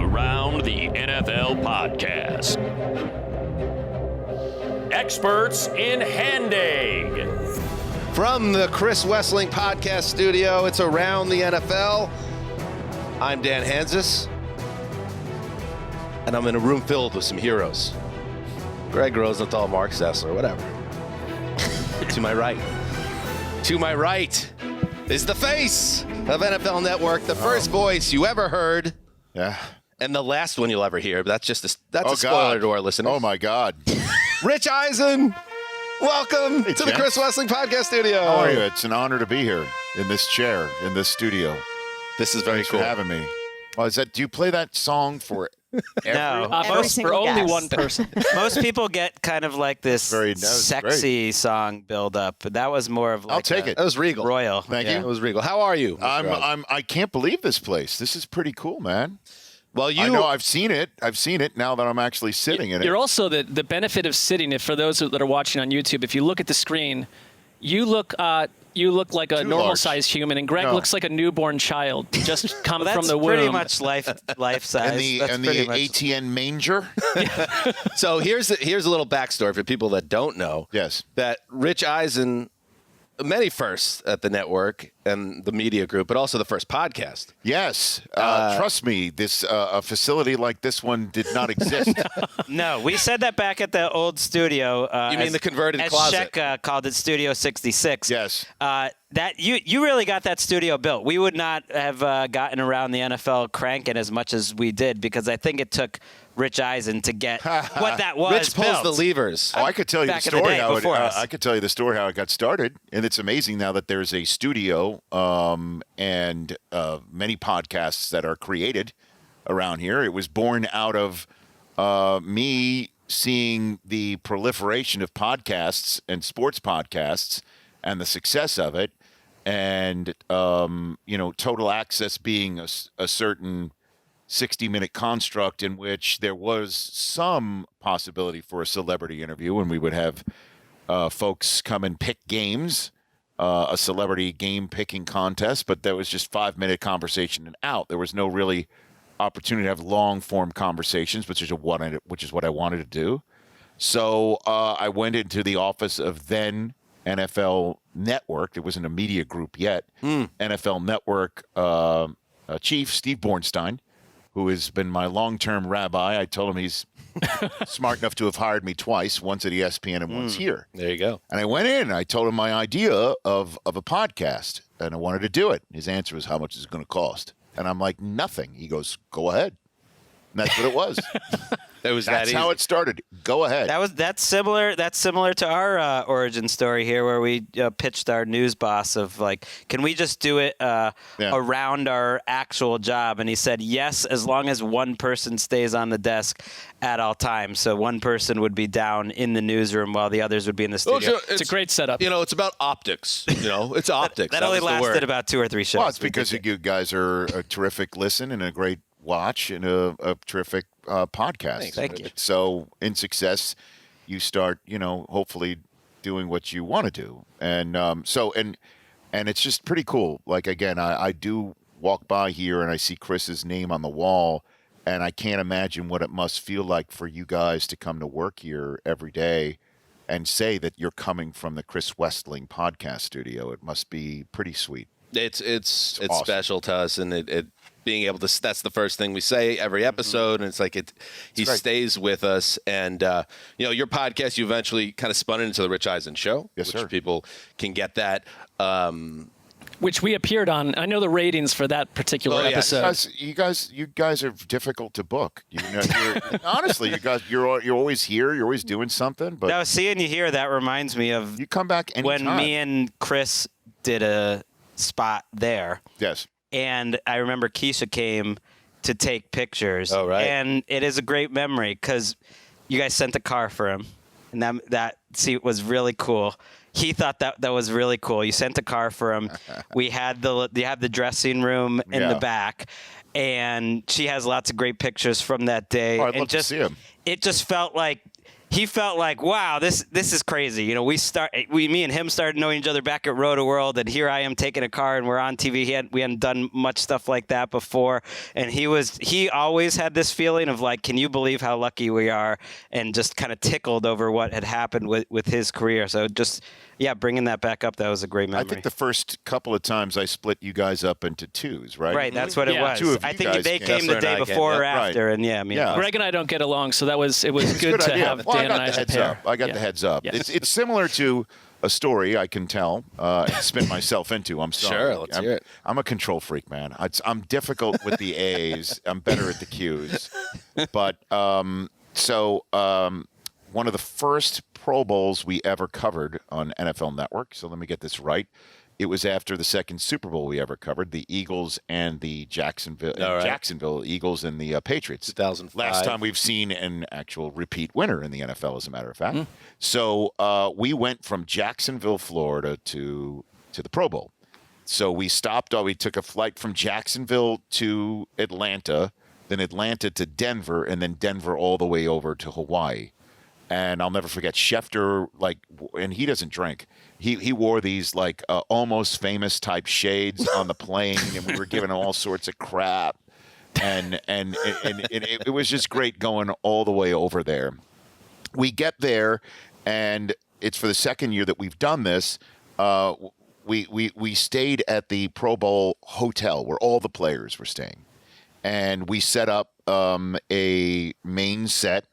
Around the NFL podcast. Experts in handing. From the Chris Wessling podcast studio, it's Around the NFL. I'm Dan Hanzus, and I'm in a room filled with some heroes. Gregg, Rosenthal, Marc, Sessler, whatever. To my right is the face of NFL Network, the first voice you ever heard. Yeah. And the last one you'll ever hear, but that's a spoiler to our listeners. Oh, my God. Rich Eisen, welcome to the Chris Wessling podcast studio. How are you? It's an honor to be here in this chair, in this studio. This is very Thanks cool. for having me. Oh, do you play that song for for only one person. Most people get kind of like this sexy song build up, but that was more of like I'll take it. That was regal. Royal. Thank you. It was regal. How are you? I can't believe this place. This is pretty cool, man. Well, I know I've seen it. Now that I'm actually sitting in it. You're also the benefit of sitting. If for those that are watching on YouTube, if you look at the screen, you look like a normal-sized human, and Gregg looks like a newborn child just come from the womb. That's pretty much life size. And the ATN manger. So here's a little backstory for people that don't know. Yes. That Rich Eisen, many firsts at the network and the media group, but also the first podcast. Yes. Trust me, a facility like this one did not exist. No, we said that back at the old studio. You mean the converted closet? Shek called it Studio 66. Yes. That you really got that studio built. We would not have gotten around the NFL cranking as much as we did because I think it took Rich Eisen to get what that was. Rich pulls built. the levers. Oh, I could tell you the story I could tell you the story how it got started, and it's amazing now that there's a studio and many podcasts that are created around here. It was born out of me seeing the proliferation of podcasts and sports podcasts and the success of it, and Total Access being a certain 60-minute construct in which there was some possibility for a celebrity interview, and we would have folks come and pick games, a celebrity game picking contest, but there was just 5-minute conversation and out. There was no really opportunity to have long-form conversations, which is what I wanted to do. So I went into the office of then NFL Network. It wasn't a media group yet. NFL Network chief Steve Bornstein, who has been my long-term rabbi. I told him he's smart enough to have hired me twice, once at ESPN and once here. There you go. And I went in and I told him my idea of a podcast, and I wanted to do it. His answer was, how much is it going to cost? And I'm like, nothing. He goes, go ahead. And that's what it was. That's how it started. Go ahead. That's similar to our origin story here, where we pitched our news boss of like, can we just do it around our actual job? And he said yes, as long as one person stays on the desk at all times. So one person would be down in the newsroom while the others would be in the studio. It's a great setup. It's about optics. It's optics. that only lasted about 2 or 3 shows. Well, it's because you guys are a terrific listen and a great watch and a terrific podcast. Thank you. So in success, you start, hopefully doing what you want to do. And and it's just pretty cool. Like, again, I do walk by here and I see Chris's name on the wall, and I can't imagine what it must feel like for you guys to come to work here every day and say that you're coming from the Chris Wessling podcast studio. It must be pretty sweet. It's awesome. Special to us, and it being able to, that's the first thing we say every episode, and it's like he stays with us. And your podcast, you eventually kind of spun into the Rich Eisen Show. Yes, which sir. People can get that. Which we appeared on. I know the ratings for that particular episode. You guys are difficult to book. Honestly, you're always here. You're always doing something. But now, seeing you here, that reminds me of you come back anytime. When me and Chris did a spot there. Yes. And I remember Keisha came to take pictures. Oh, right. And it is a great memory because you guys sent a car for him. And that seat was really cool. He thought that was really cool. You sent a car for him. We had the dressing room in the back. And she has lots of great pictures from that day. Oh, I'd love to see him. It just felt like he felt like, wow, this is crazy. You know, me and him started knowing each other back at Roto World, and here I am taking a car and we're on TV. We hadn't done much stuff like that before, and he always had this feeling of like, can you believe how lucky we are, and just kind of tickled over what had happened with his career. So just bringing that back up, that was a great memory. I think the first couple of times I split you guys up into twos, right? Right, that's what it was. Two of I you think guys they came. came the day before or after, right. and Greg and I don't get along, so it was good to have Dan and I as a pair. I got the heads up. Yes. It's similar to a story I can tell and spin myself into. I'm sorry. Sure, let's hear it. I'm a control freak, man. I'm difficult with the A's. I'm better at the Q's. But one of the first Pro Bowls we ever covered on NFL Network. So let me get this right. It was after the second Super Bowl we ever covered, the Eagles and the Jacksonville Eagles and the Patriots. 2005. Last time we've seen an actual repeat winner in the NFL, as a matter of fact. So we went from Jacksonville, Florida to the Pro Bowl. So we took a flight from Jacksonville to Atlanta, then Atlanta to Denver, and then Denver all the way over to Hawaii. And I'll never forget Schefter, and he doesn't drink. He wore these almost famous type shades on the plane, and we were giving him all sorts of crap. And it was just great going all the way over there. We get there, and it's for the second year that we've done this. We stayed at the Pro Bowl hotel where all the players were staying, and we set up a main set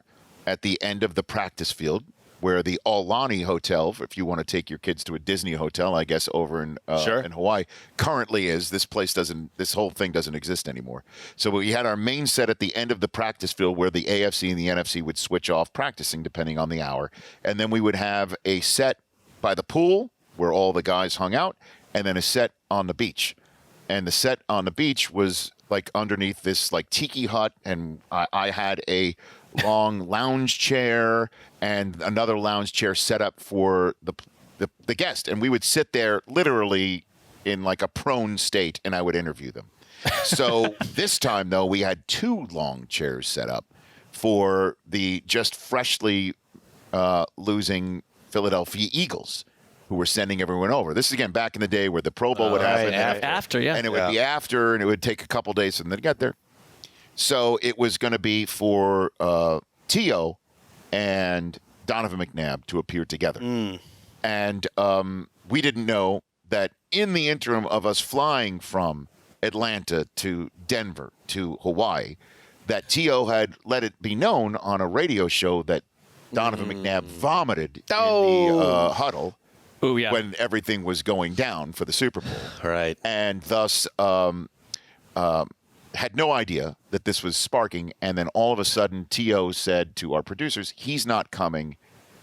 at the end of the practice field, where the Aulani Hotel, if you want to take your kids to a Disney hotel, I guess over in Hawaii, currently is. This whole thing doesn't exist anymore. So we had our main set at the end of the practice field where the AFC and the NFC would switch off practicing depending on the hour. And then we would have a set by the pool where all the guys hung out, and then a set on the beach. And the set on the beach was underneath this tiki hut, and I had a long lounge chair and another lounge chair set up for the guest, and we would sit there literally in a prone state, and I would interview them. So this time though, we had two long chairs set up for the just freshly losing Philadelphia Eagles, who were sending everyone over. This is again back in the day where the Pro Bowl would happen after, and it would be after, and it would take a couple days and then get there. So it was going to be for T.O. and Donovan McNabb to appear together. And we didn't know that in the interim of us flying from Atlanta to Denver to Hawaii, that T.O. had let it be known on a radio show that Donovan McNabb vomited in the huddle when everything was going down for the Super Bowl. Right. And thus had no idea that this was sparking, and then all of a sudden T.O. said to our producers, he's not coming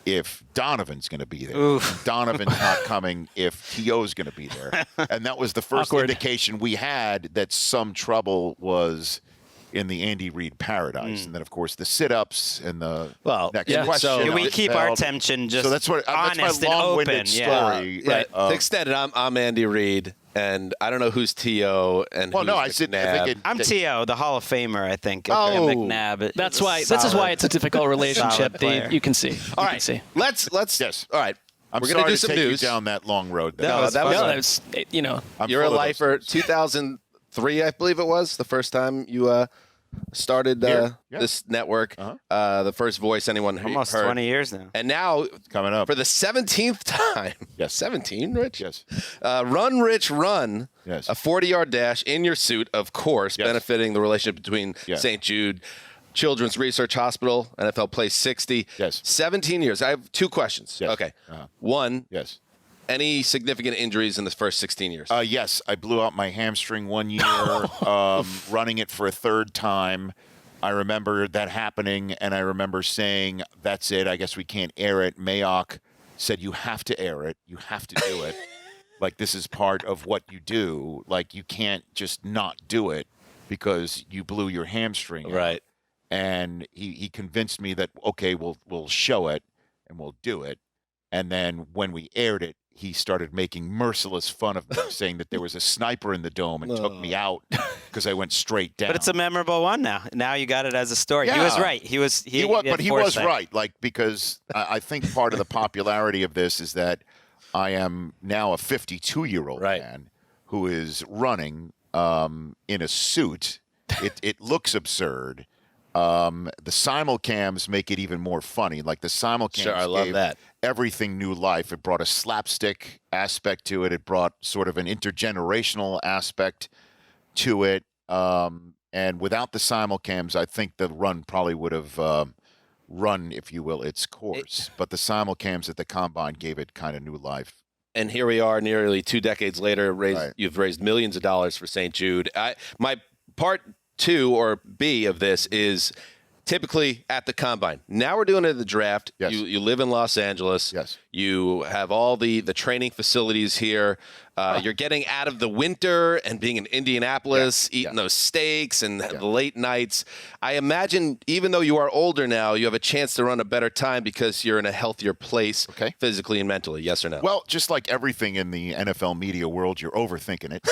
if Donovan's going to be there. Oof. Donovan's not coming if T.O.'s going to be there. And that was the first indication we had that some trouble was in the Andy Reid paradise. And then, of course, the sit-ups and the next question. So we keep our attention just honest that's my long-winded and open. story. Yeah. Right. To extend it, I'm Andy Reid. And I don't know who's T.O. and who's McNabb. I'm T.O., the Hall of Famer, I think. McNabb. That's why. This is why it's a difficult relationship. You can see. All right. See. Let's. Yes. All right. We're going to do some take news you down that long road. That was You're a lifer. 2003, I believe it was, the first time you started this network. The first voice anyone almost heard. 20 years now. And now, coming up for the 17th time. Yes. 17, Rich? Yes. Run, Rich, run. Yes. A 40-yard dash in your suit, of course, benefiting the relationship between St. Jude Children's Research Hospital, NFL Place 60. Yes. 17 years. I have two questions. Yes. Okay. One. Yes. Any significant injuries in the first 16 years? Yes, I blew out my hamstring one year, running it for a third time. I remember that happening, and I remember saying, that's it, I guess we can't air it. Mayock said, you have to air it. You have to do it. This is part of what you do. You can't just not do it because you blew your hamstring out. Right. And he convinced me that, okay, we'll show it, and we'll do it. And then when we aired it, he started making merciless fun of me, saying that there was a sniper in the dome and took me out because I went straight down. But it's a memorable one now. Now you got it as a story. Yeah. He was right. He was right. Like, because I think part of the popularity of this is that I am now a 52-year-old man who is running in a suit. It looks absurd. The simulcams make it even more funny. Like the simulcams gave everything new life. It brought a slapstick aspect to it. It brought sort of an intergenerational aspect to it. And without the simulcams, I think the run probably would have run, if you will, its course. But the simulcams at the Combine gave it kind of new life. And here we are nearly 2 decades later. You've raised millions of dollars for St. Jude. My part 2 or B of this is typically at the Combine. Now we're doing it at the draft. Yes. You live in Los Angeles. Yes. You have all the training facilities here. You're getting out of the winter and being in Indianapolis, eating those steaks and the late nights. I imagine even though you are older now, you have a chance to run a better time because you're in a healthier place physically and mentally. Yes or no? Well, just like everything in the NFL media world, you're overthinking it.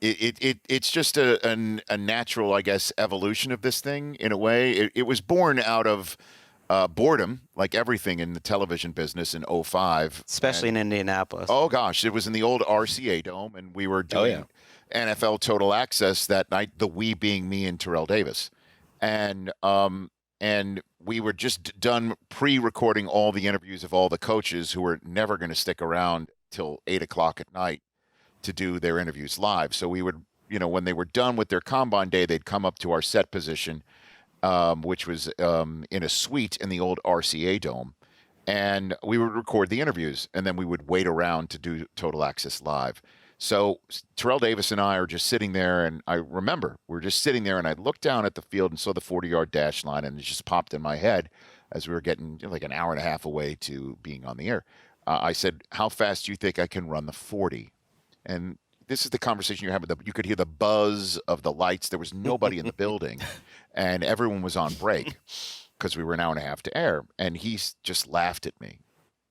It's just a natural, I guess, evolution of this thing in a way. It was born out of boredom, like everything in the television business in 2005. Especially in Indianapolis. Oh, gosh. It was in the old RCA Dome, and we were doing NFL Total Access that night, the we being me and Terrell Davis. And we were just done pre-recording all the interviews of all the coaches who were never going to stick around till 8 o'clock at night to do their interviews live. So we would, when they were done with their Combine day, they'd come up to our set position, which was in a suite in the old RCA Dome, and we would record the interviews, and then we would wait around to do Total Access live. So Terrell Davis and I are just sitting there, and I remember we're just sitting there, and I looked down at the field and saw the 40-yard dash line, and it just popped in my head as we were getting like an hour and a half away to being on the air. I said, "How fast do you think I can run the 40?" And this is the conversation you're having. You could hear the buzz of the lights. There was nobody in the building, and everyone was on break because we were an hour and a half to air. And he just laughed at me.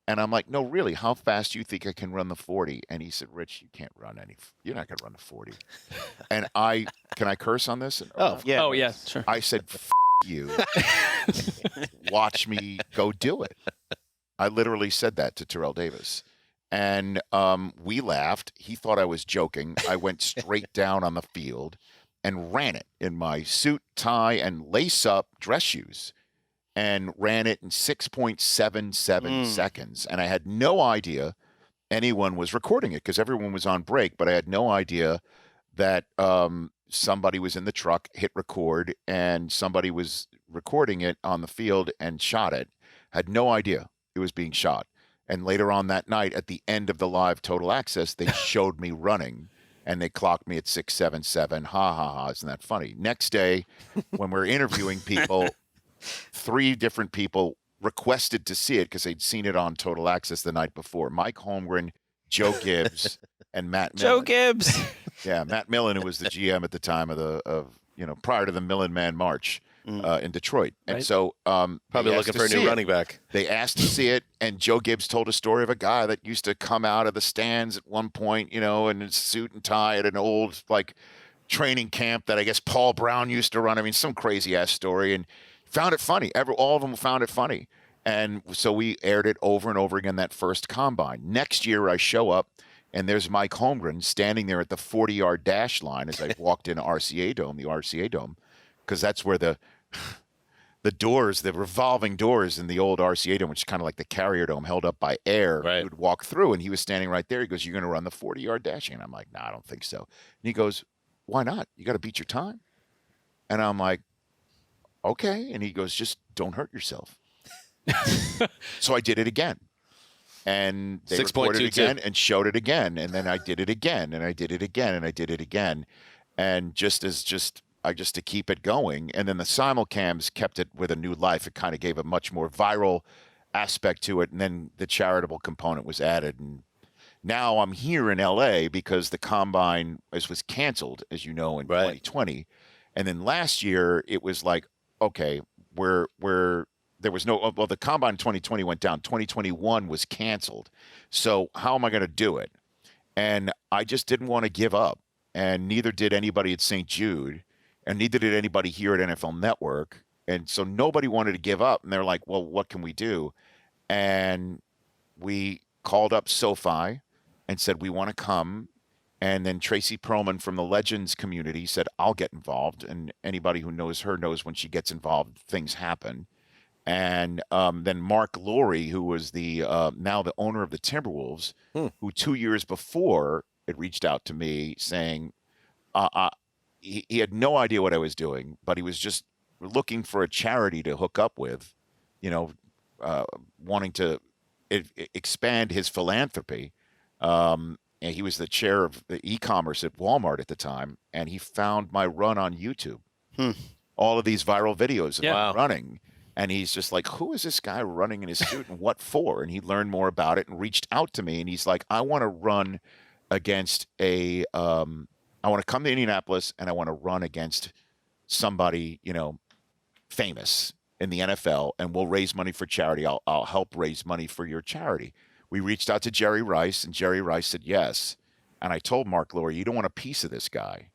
And I'm like, "No, really, how fast do you think I can run the 40? And he said, "Rich, you can't run you're not going to run the 40. And can I curse on this? Yeah. Oh, yeah, sure. I said, "F you. Watch me go do it." I literally said that to Terrell Davis. And we laughed. He thought I was joking. I went straight down on the field and ran it in my suit, tie, and lace-up dress shoes, and ran it in 6.77 seconds. And I had no idea anyone was recording it because everyone was on break, but I had no idea that somebody was in the truck, hit record, and somebody was recording it on the field and shot it. Had no idea it was being shot. And later on that night, at the end of the live Total Access, they showed me running, and they clocked me at 6.77. Ha, ha, ha. Isn't that funny? Next day, when we're interviewing people, 3 different people requested to see it because they'd seen it on Total Access the night before. Mike Holmgren, Joe Gibbs, and Matt Millen. Joe Gibbs. Yeah, Matt Millen, who was the GM at the time prior to the Millen Man March. In Detroit. And so probably looking for a new running back. They asked to see it, and Joe Gibbs told a story of a guy that used to come out of the stands at one point, in his suit and tie at an old training camp that I guess Paul Brown used to run. I mean, some crazy ass story, and found it funny. All of them found it funny. And so we aired it over and over again that first Combine. Next year I show up, and there's Mike Holmgren standing there at the 40-yard dash line as I walked into the RCA Dome, because that's where the doors, the revolving doors in the old RCA Dome, which is kind of like the Carrier Dome held up by air, you would walk through, and he was standing right there. He goes, "You're going to run the 40-yard dashing?" And I'm like, "No, I don't think so." And he goes, "Why not? You got to beat your time." And I'm like, "Okay." And he goes, "Just don't hurt yourself." So I did it again. And they recorded it again and showed it again. And then I did it again, and I did it again, and I did it again. And just to keep it going. And then the simulcams kept it with a new life. It kind of gave a much more viral aspect to it. And then the charitable component was added. And now I'm here in LA because the Combine was canceled, as you know, in 2020. And then last year it was like, okay, there was no, well, the combine in 2020 went down. 2021 was canceled. So how am I going to do it? And I just didn't want to give up. And neither did anybody at St. Jude. And neither did anybody here at NFL Network. And so nobody wanted to give up. And they're like, well, what can we do? And we called up SoFi and said, we want to come. And then Tracy Perlman from the Legends community said, I'll get involved. And anybody who knows her knows when she gets involved, things happen. And then Marc Lore, who was the now the owner of the Timberwolves, who 2 years before it reached out to me saying he had no idea what I was doing, but he was just looking for a charity to hook up with, wanting to expand his philanthropy. And he was the chair of the e-commerce at Walmart at the time, and he found my run on YouTube. All of these viral videos of me running. And he's just like, who is this guy running in his suit and what for? And he learned more about it and reached out to me. And he's like, I want to run against I want to come to Indianapolis and I want to run against somebody, famous in the NFL, and we'll raise money for charity. I'll help raise money for your charity. We reached out to Jerry Rice, and Jerry Rice said yes. And I told Marc Lore, you don't want a piece of this guy.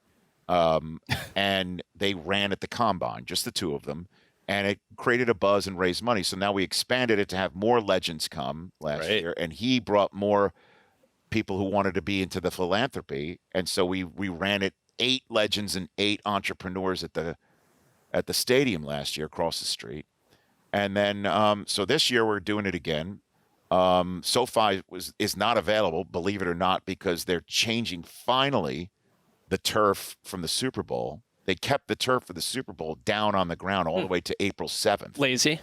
And they ran at the combine, just the two of them. And it created a buzz and raised money. So now we expanded it to have more legends come last year. And he brought more people who wanted to be into the philanthropy. And so we ran it 8 legends and 8 entrepreneurs at the stadium last year across the street. And then so this year we're doing it again. SoFi is not available, believe it or not, because they're changing finally the turf from the Super Bowl. They kept the turf for the Super Bowl down on the ground all the way to April 7th. Lazy.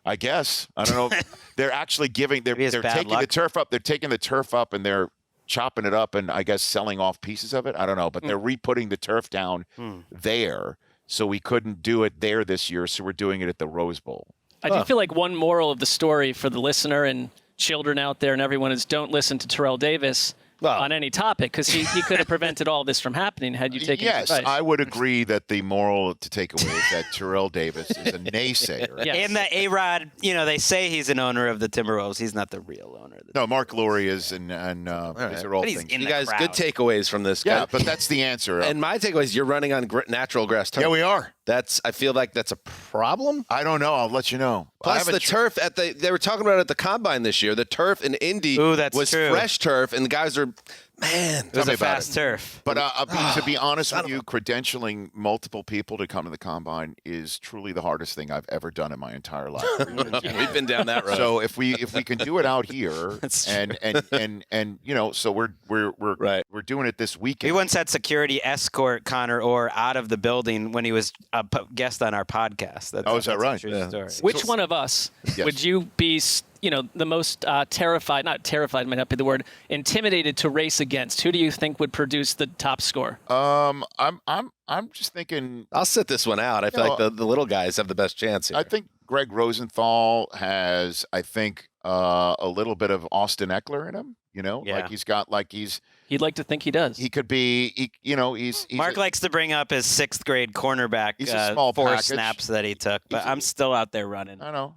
I guess. I don't know. They're actually taking the turf up. They're taking the turf up and they're chopping it up and I guess selling off pieces of it. I don't know. But they're re-putting the turf down there. So we couldn't do it there this year. So we're doing it at the Rose Bowl. I do feel like one moral of the story for the listener and children out there and everyone is don't listen to Terrell Davis on any topic, because he could have prevented all this from happening had you taken his advice. I would agree that the moral to take away is that Terrell Davis is a naysayer. Yes. And that A-Rod, they say he's an owner of the Timberwolves. He's not the real owner. No, Marc Lore is, and these are all things. You guys, good takeaways from this. Yeah, but that's the answer. And my takeaway is you're running on natural grass turf. Yeah, we are. I feel like that's a problem. I don't know. I'll let you know. Plus the turf they were talking about it at the combine this year. The turf in Indy was true. Fresh turf, and the guys are, it was a fast turf. But to be honest with you, credentialing multiple people to come to the combine is truly the hardest thing I've ever done in my entire life. We've been down that road. So if we can do it out here, so we're doing it this weekend. We once had security escort Connor Orr out of the building when he was a guest on our podcast. Is that right? Story. Which one of us would you be, the most terrified, not terrified might not be the word, intimidated to race against? Who do you think would produce the top score? I'm just thinking. I'll sit this one out. I feel like the little guys have the best chance here. I think Gregg Rosenthal has, a little bit of Austin Eckler in him. He'd like to think he does. He could be, he's Marc likes to bring up his 6th grade cornerback. He's a small 4 package. snaps that he took, but I'm still out there running. I know.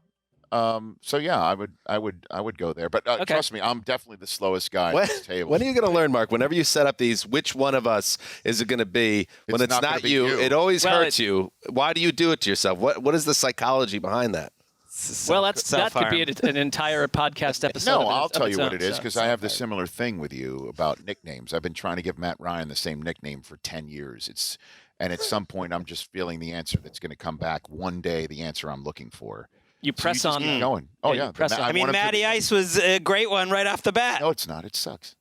So yeah, I would go there, but trust me, I'm definitely the slowest guy at this table. When are you going to learn, Marc? Whenever you set up these, which one of us is it going to be? When it's not you, it always hurts you. Why do you do it to yourself? What is the psychology behind that? That could be an entire podcast episode. No, I'll tell you what it is, because I have the similar thing with you about nicknames. I've been trying to give Matt Ryan the same nickname for 10 years. And at some point, I'm just feeling the answer that's going to come back one day, the answer I'm looking for. You press on. Keep going. Oh, yeah. Press on. Matty Ice was a great one right off the bat. No, it's not. It sucks.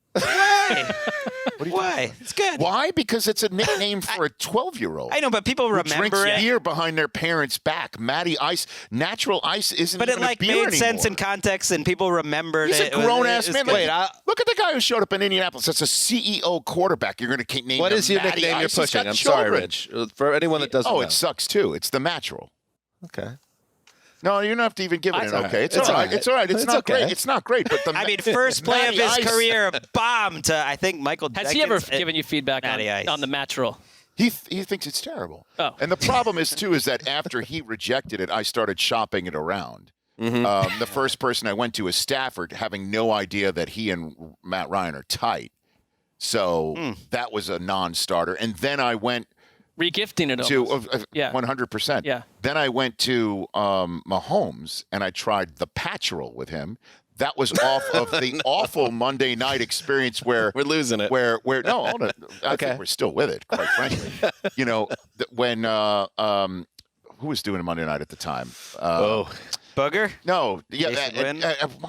Why? It's good. Why? Because it's a nickname for a 12-year-old. I know, but people remember drinks beer behind their parents' back. Matty Ice, natural ice isn't but even a beer made anymore. sense in context, and people remembered He's it. He's a grown-ass man. Wait, look at the guy who showed up in Indianapolis. That's a CEO quarterback. You're going to name What him is your Matty nickname Ice? you're pushing? I'm sorry, Rich. For anyone that doesn't know. It sucks, too. It's the natural. Okay. No, you don't have to even give it an okay. It's all right. It's all right. It's not okay. great. It's not great. But first play of his career, bomb to, I think, Michael Jenkins. Has he ever given you feedback on the natural? He thinks it's terrible. Oh. And the problem is, too, is that after he rejected it, I started shopping it around. The first person I went to is Stafford, having no idea that he and Matt Ryan are tight. So that was a non-starter. And then I went regifting it to 100%. Yeah. Then I went to Mahomes, and I tried the Patcherel with him. That was off of the awful Monday night experience where we're losing it. Where no, hold on. I think we're still with it, quite frankly. When who was doing a Monday night at the time? Booger? No,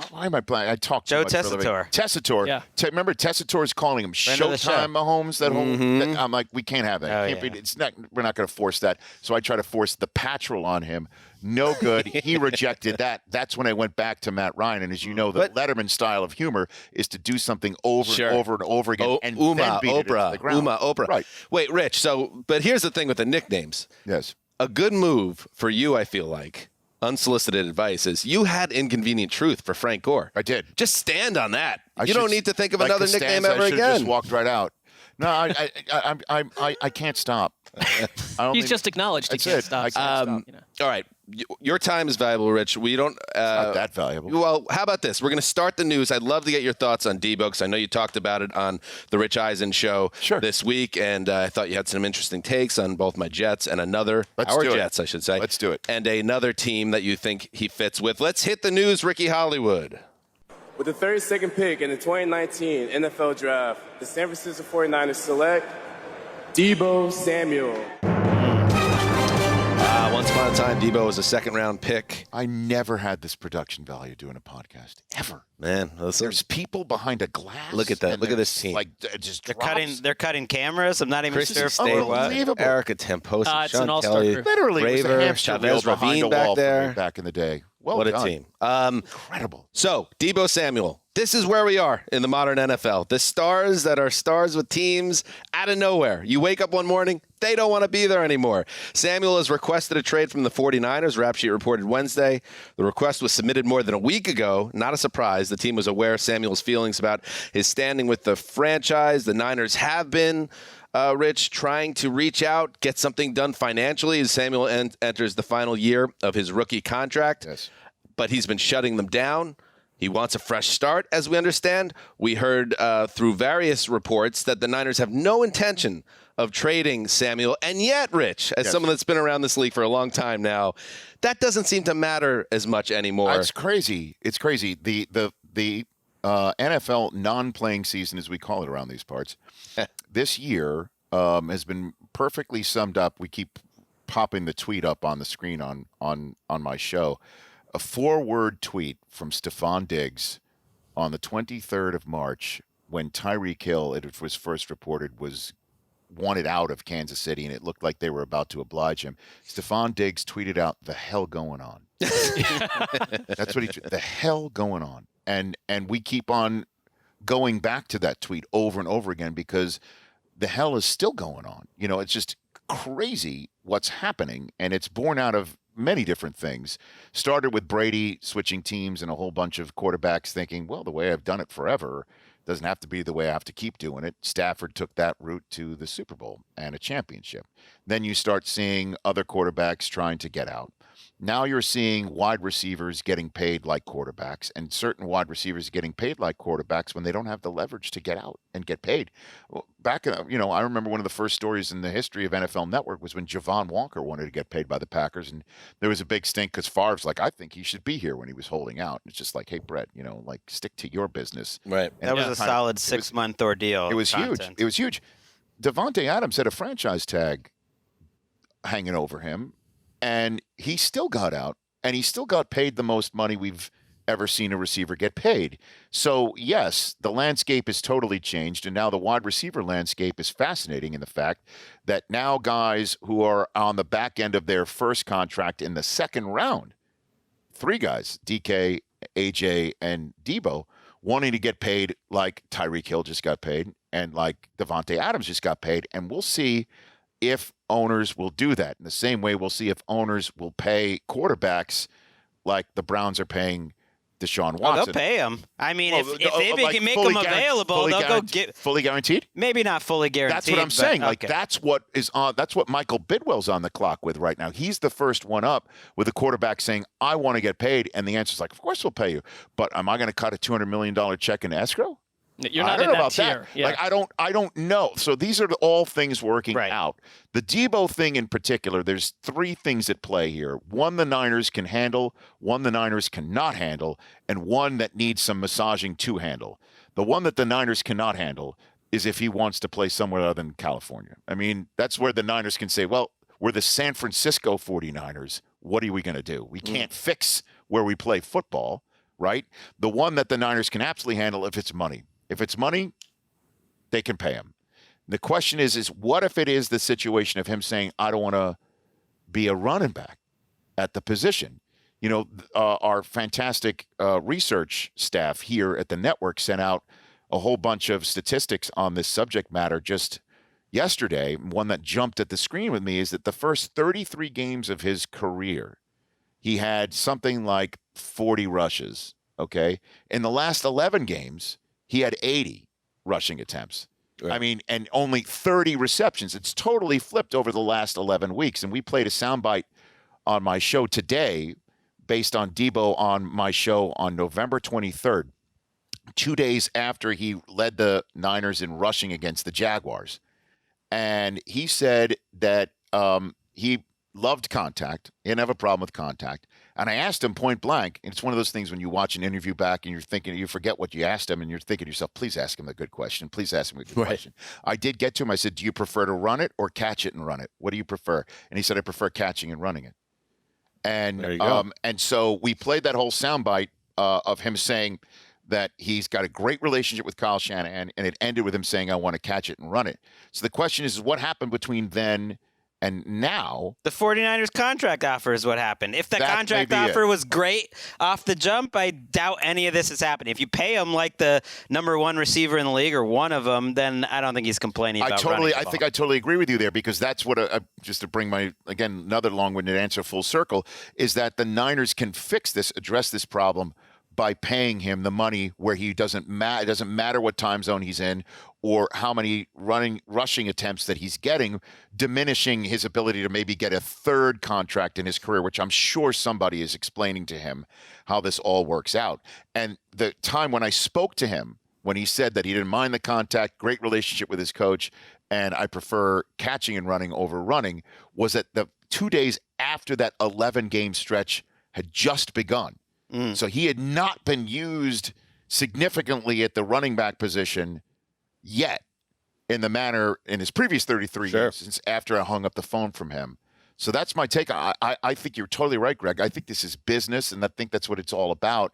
why am I playing? I talked Joe too much. Tessitore. Tessitore. Yeah. Remember, Tessitore's calling him Showtime Mahomes. That whole. I'm like, we can't have that. It's not. We're not going to force that. So I try to force the Patcherel on him. No good. He rejected that. That's when I went back to Matt Ryan. And as you know, the Letterman style of humor is to do something over and over again and then beat it into the ground. Oprah. Right. Wait, Rich. But here's the thing with the nicknames. Yes. A good move for you, I feel like, unsolicited advice, is you had Inconvenient Truth for Frank Gore. I did. Just stand on that. You don't need to think of another nickname ever again. I just walked right out. No, I can't stop. He's just acknowledged he can't stop. I can't stop. All right. Your time is valuable, Rich. We don't. It's not that valuable. Well, how about this? We're going to start the news. I'd love to get your thoughts on Deebo, because I know you talked about it on the Rich Eisen show this week, and I thought you had some interesting takes on both my Jets and our Jets, I should say. Let's do it. And another team that you think he fits with. Let's hit the news, Ricky Hollywood. With the 32nd pick in the 2019 NFL Draft, the San Francisco 49ers select Deebo Samuel. Once upon a time, Deebo was a second-round pick. I never had this production value doing a podcast, ever. Man, there's people behind a glass. Look at that. Look at this team. Like, just they're cutting cameras. I'm not even Christy sure. Unbelievable. Erica Temposi, it's an Sean all-star Kelly, group. Literally, Raver, it was a hamster wheel Chavez behind Ravine a back wall there. back in the day. Well what done. a team. Incredible. So, Deebo Samuel, this is where we are in the modern NFL. The stars that are stars with teams out of nowhere. You wake up one morning, they don't want to be there anymore. Samuel has requested a trade from the 49ers, Rap Sheet reported Wednesday. The request was submitted more than a week ago. Not a surprise. The team was aware of Samuel's feelings about his standing with the franchise. The Niners have been, Rich, trying to reach out, get something done financially as Samuel enters the final year of his rookie contract. Yes. But he's been shutting them down. He wants a fresh start, as we understand. We heard through various reports that the Niners have no intention of trading Samuel. And yet, Rich, as someone that's been around this league for a long time now, that doesn't seem to matter as much anymore. It's crazy. It's crazy. The NFL non-playing season, as we call it around these parts, this year has been perfectly summed up. We keep popping the tweet up on the screen on my show. A 4-word tweet from Stephon Diggs on the 23rd of March when Tyreek Hill, it was first reported, was wanted out of Kansas City, and it looked like they were about to oblige him. Stephon Diggs tweeted out, "The hell going on?" That's what the hell going on. And we keep on going back to that tweet over and over again because the hell is still going on. It's just crazy what's happening, and it's born out of many different things. Started with Brady switching teams and a whole bunch of quarterbacks thinking, well, the way I've done it forever doesn't have to be the way I have to keep doing it. Stafford took that route to the Super Bowl and a championship. Then you start seeing other quarterbacks trying to get out. Now you're seeing wide receivers getting paid like quarterbacks, and certain wide receivers getting paid like quarterbacks when they don't have the leverage to get out and get paid. Back, I remember one of the first stories in the history of NFL Network was when Javon Walker wanted to get paid by the Packers, and there was a big stink because Favre's like, I think he should be here when he was holding out. It's just like, hey, Brett, stick to your business. Right. And that was a solid 6-month ordeal. It was huge. It was huge. Devontae Adams had a franchise tag hanging over him, and he still got out, and he still got paid the most money we've ever seen a receiver get paid. So, yes, the landscape has totally changed, and now the wide receiver landscape is fascinating in the fact that now guys who are on the back end of their first contract in the second round, 3 guys, DK, AJ, and Deebo, wanting to get paid like Tyreek Hill just got paid and like Devontae Adams just got paid, and we'll see if owners will do that. In the same way, we'll see if owners will pay quarterbacks like the Browns are paying Deshaun Watson. They'll pay him. I mean, if they can make him available, they'll go get fully guaranteed. Maybe not fully guaranteed. That's what I'm saying. Okay. Like that's what is on. That's what Michael Bidwell's on the clock with right now. He's the first one up with a quarterback saying, "I want to get paid," and the answer's like, "Of course we'll pay you, but am I going to cut a $200 million check in escrow?" You're not in that tier. Yeah. Like I don't know. So these are all things working out. The Deebo thing in particular, there's 3 things at play here. One the Niners can handle, one the Niners cannot handle, and one that needs some massaging to handle. The one that the Niners cannot handle is if he wants to play somewhere other than California. I mean, that's where the Niners can say, well, we're the San Francisco 49ers. What are we going to do? We can't fix where we play football, right? The one that the Niners can absolutely handle if it's money. If it's money, they can pay him. The question is what if it is the situation of him saying, I don't want to be a running back at the position? You know, our fantastic research staff here at the network sent out a whole bunch of statistics on this subject matter just yesterday. One that jumped at the screen with me is that the first 33 games of his career, he had something like 40 rushes, okay? In the last 11 games, he had 80 rushing attempts. Right. I mean, and only 30 receptions. It's totally flipped over the last 11 weeks. And we played a soundbite on my show today based on Deebo on my show on November 23rd, 2 days after he led the Niners in rushing against the Jaguars. And he said that he loved contact. He didn't have a problem with contact. And I asked him point blank, and it's one of those things when you watch an interview back and you're thinking, you forget what you asked him, and you're thinking to yourself, please ask him a good question. Please ask him a good question. I did get to him. I said, do you prefer to run it or catch it and run it? What do you prefer? And he said, I prefer catching and running it. And and so we played that whole soundbite of him saying that he's got a great relationship with Kyle Shanahan, and it ended with him saying, I want to catch it and run it. So the question is what happened between then and now? The 49ers contract offer is what happened. If the contract offer was great off the jump, I doubt any of this is happening. If you pay him like the number 1 receiver in the league or one of them, then I don't think he's complaining about running the ball. I think I totally agree with you there, because that's what, just to bring my, again, another long-winded answer full circle, is that the Niners can fix this, address this problem by paying him the money where he doesn't it doesn't matter what time zone he's in or how many rushing attempts that he's getting, diminishing his ability to maybe get a 3rd contract in his career, which I'm sure somebody is explaining to him how this all works out. And the time when I spoke to him, when he said that he didn't mind the contact, great relationship with his coach, and I prefer catching and running over running, was that the 2 days after that 11-game stretch had just begun. So he had not been used significantly at the running back position yet in the manner in his previous 33 years since after I hung up the phone from him. So that's my take. I think you're totally right, Gregg. I think this is business, and I think that's what it's all about.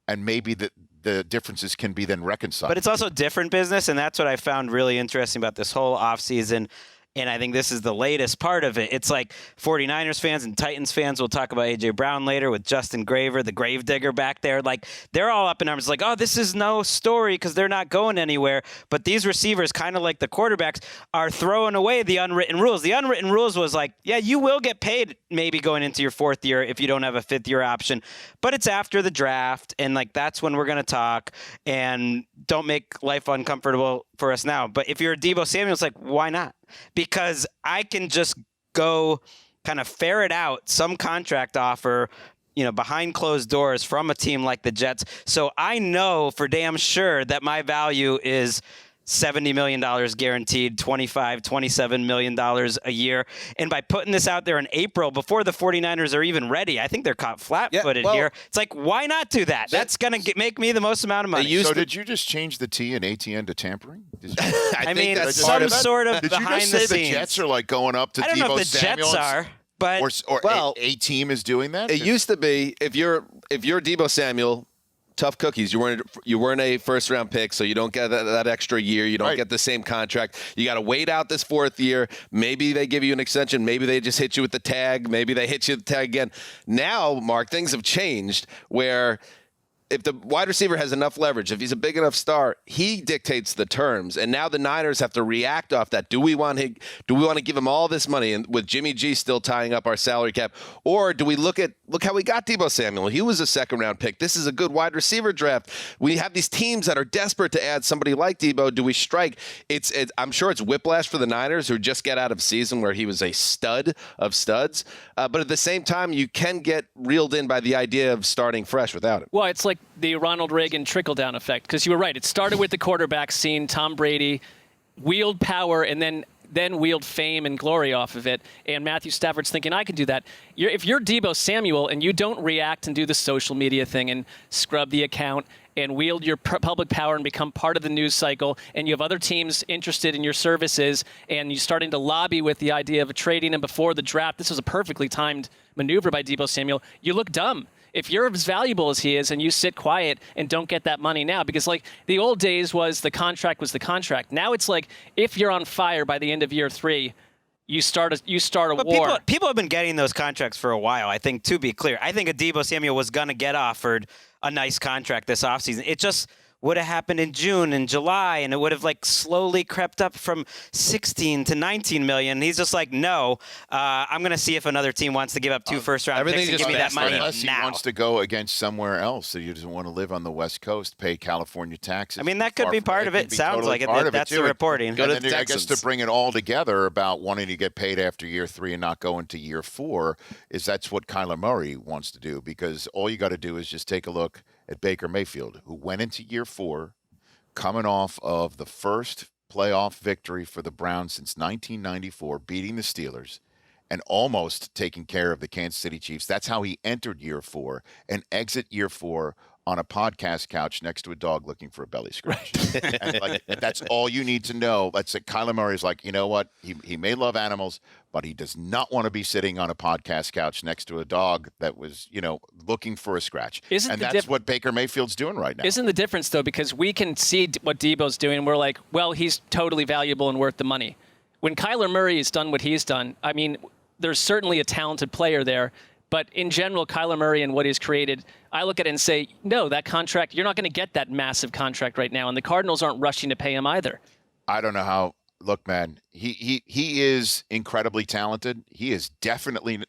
And maybe the differences can be then reconciled. But it's also different business, and that's what I found really interesting about this whole offseason. And I think this is the latest part of it. It's like 49ers fans and Titans fans will talk about A.J. Brown later with Justin Graver, the gravedigger back there. Like, they're all up in arms like, oh, this is no story because they're not going anywhere. But these receivers, kind of like the quarterbacks, are throwing away the unwritten rules. The unwritten rules was like, yeah, you will get paid maybe going into your 4th year if you don't have a 5th-year option. But it's after the draft, and, like, that's when we're going to talk. And don't make life uncomfortable for us now. But if you're a Deebo Samuel, it's like, why not? Because I can just go kind of ferret out some contract offer, behind closed doors from a team like the Jets. So I know for damn sure that my value is $70 million guaranteed, $27 million a year. And by putting this out there in April, before the 49ers are even ready, I think they're caught flat-footed here. It's like, why not do that? That's going to make me the most amount of money. So did you just change the T in ATN to tampering? I mean, some sort of behind the scenes. Did you just say the Jets are like going up to Deebo Samuel? I don't know if the Jets are. But a team is doing that? It used to be, if you're Deebo Samuel, tough cookies. You weren't a first-round pick, so you don't get that extra year. You don't get the same contract. You got to wait out this 4th year. Maybe they give you an extension. Maybe they just hit you with the tag. Maybe they hit you with the tag again. Now, Marc, things have changed where if the wide receiver has enough leverage, if he's a big enough star, he dictates the terms. And now the Niners have to react off that. Do we want to give him all this money, and with Jimmy G still tying up our salary cap, or do we look how we got Deebo Samuel? He was a second-round pick. This is a good wide receiver draft. We have these teams that are desperate to add somebody like Deebo. Do we strike? I'm sure it's whiplash for the Niners, who just get out of season where he was a stud of studs. But at the same time, you can get reeled in by the idea of starting fresh without him. Well, it's like the Ronald Reagan trickle-down effect, because you were right. It started with the quarterback scene. Tom Brady wield power and then wield fame and glory off of it. And Matthew Stafford's thinking, I can do that. If you're Deebo Samuel and you don't react and do the social media thing and scrub the account and wield your public power and become part of the news cycle, and you have other teams interested in your services, and you're starting to lobby with the idea of trading him before the draft, this was a perfectly timed maneuver by Deebo Samuel, you look dumb. If you're as valuable as he is and you sit quiet and don't get that money now, because like the old days was the contract was the contract. Now it's like if you're on fire by the end of year 3, you start a war. People have been getting those contracts for a while. I think, to be clear, I think a Deebo Samuel was going to get offered a nice contract this offseason. It just would have happened in June and July, and it would have like slowly crept up from 16 to 19 million. He's just like, no, I'm going to see if another team wants to give up 2 first-round picks and give me that money unless now. He wants to go against somewhere else, so he doesn't want to live on the West Coast, pay California taxes. I mean, that could be part of it. Sounds like it. That's the reporting. Go to Texans. I guess to bring it all together about wanting to get paid after year 3 and not go into year 4 is that's what Kyler Murray wants to do, because all you got to do is just take a look at Baker Mayfield, who went into year 4 coming off of the first playoff victory for the Browns since 1994, beating the Steelers and almost taking care of the Kansas City Chiefs. That's how he entered year 4 and exit year 4 on a podcast couch next to a dog looking for a belly scratch. And like, that's all you need to know. That's it. Kyler Murray's like, you know what? He may love animals, but he does not want to be sitting on a podcast couch next to a dog that was, looking for a scratch. That's what Baker Mayfield's doing right now. Isn't the difference, though, because we can see what Deebo's doing, and we're like, well, he's totally valuable and worth the money. When Kyler Murray has done what he's done, I mean, there's certainly a talented player there, but in general, Kyler Murray and what he's created, I look at it and say, no, that contract, you're not going to get that massive contract right now, and the Cardinals aren't rushing to pay him either. I don't know how. Look, man, he is incredibly talented. He is definitely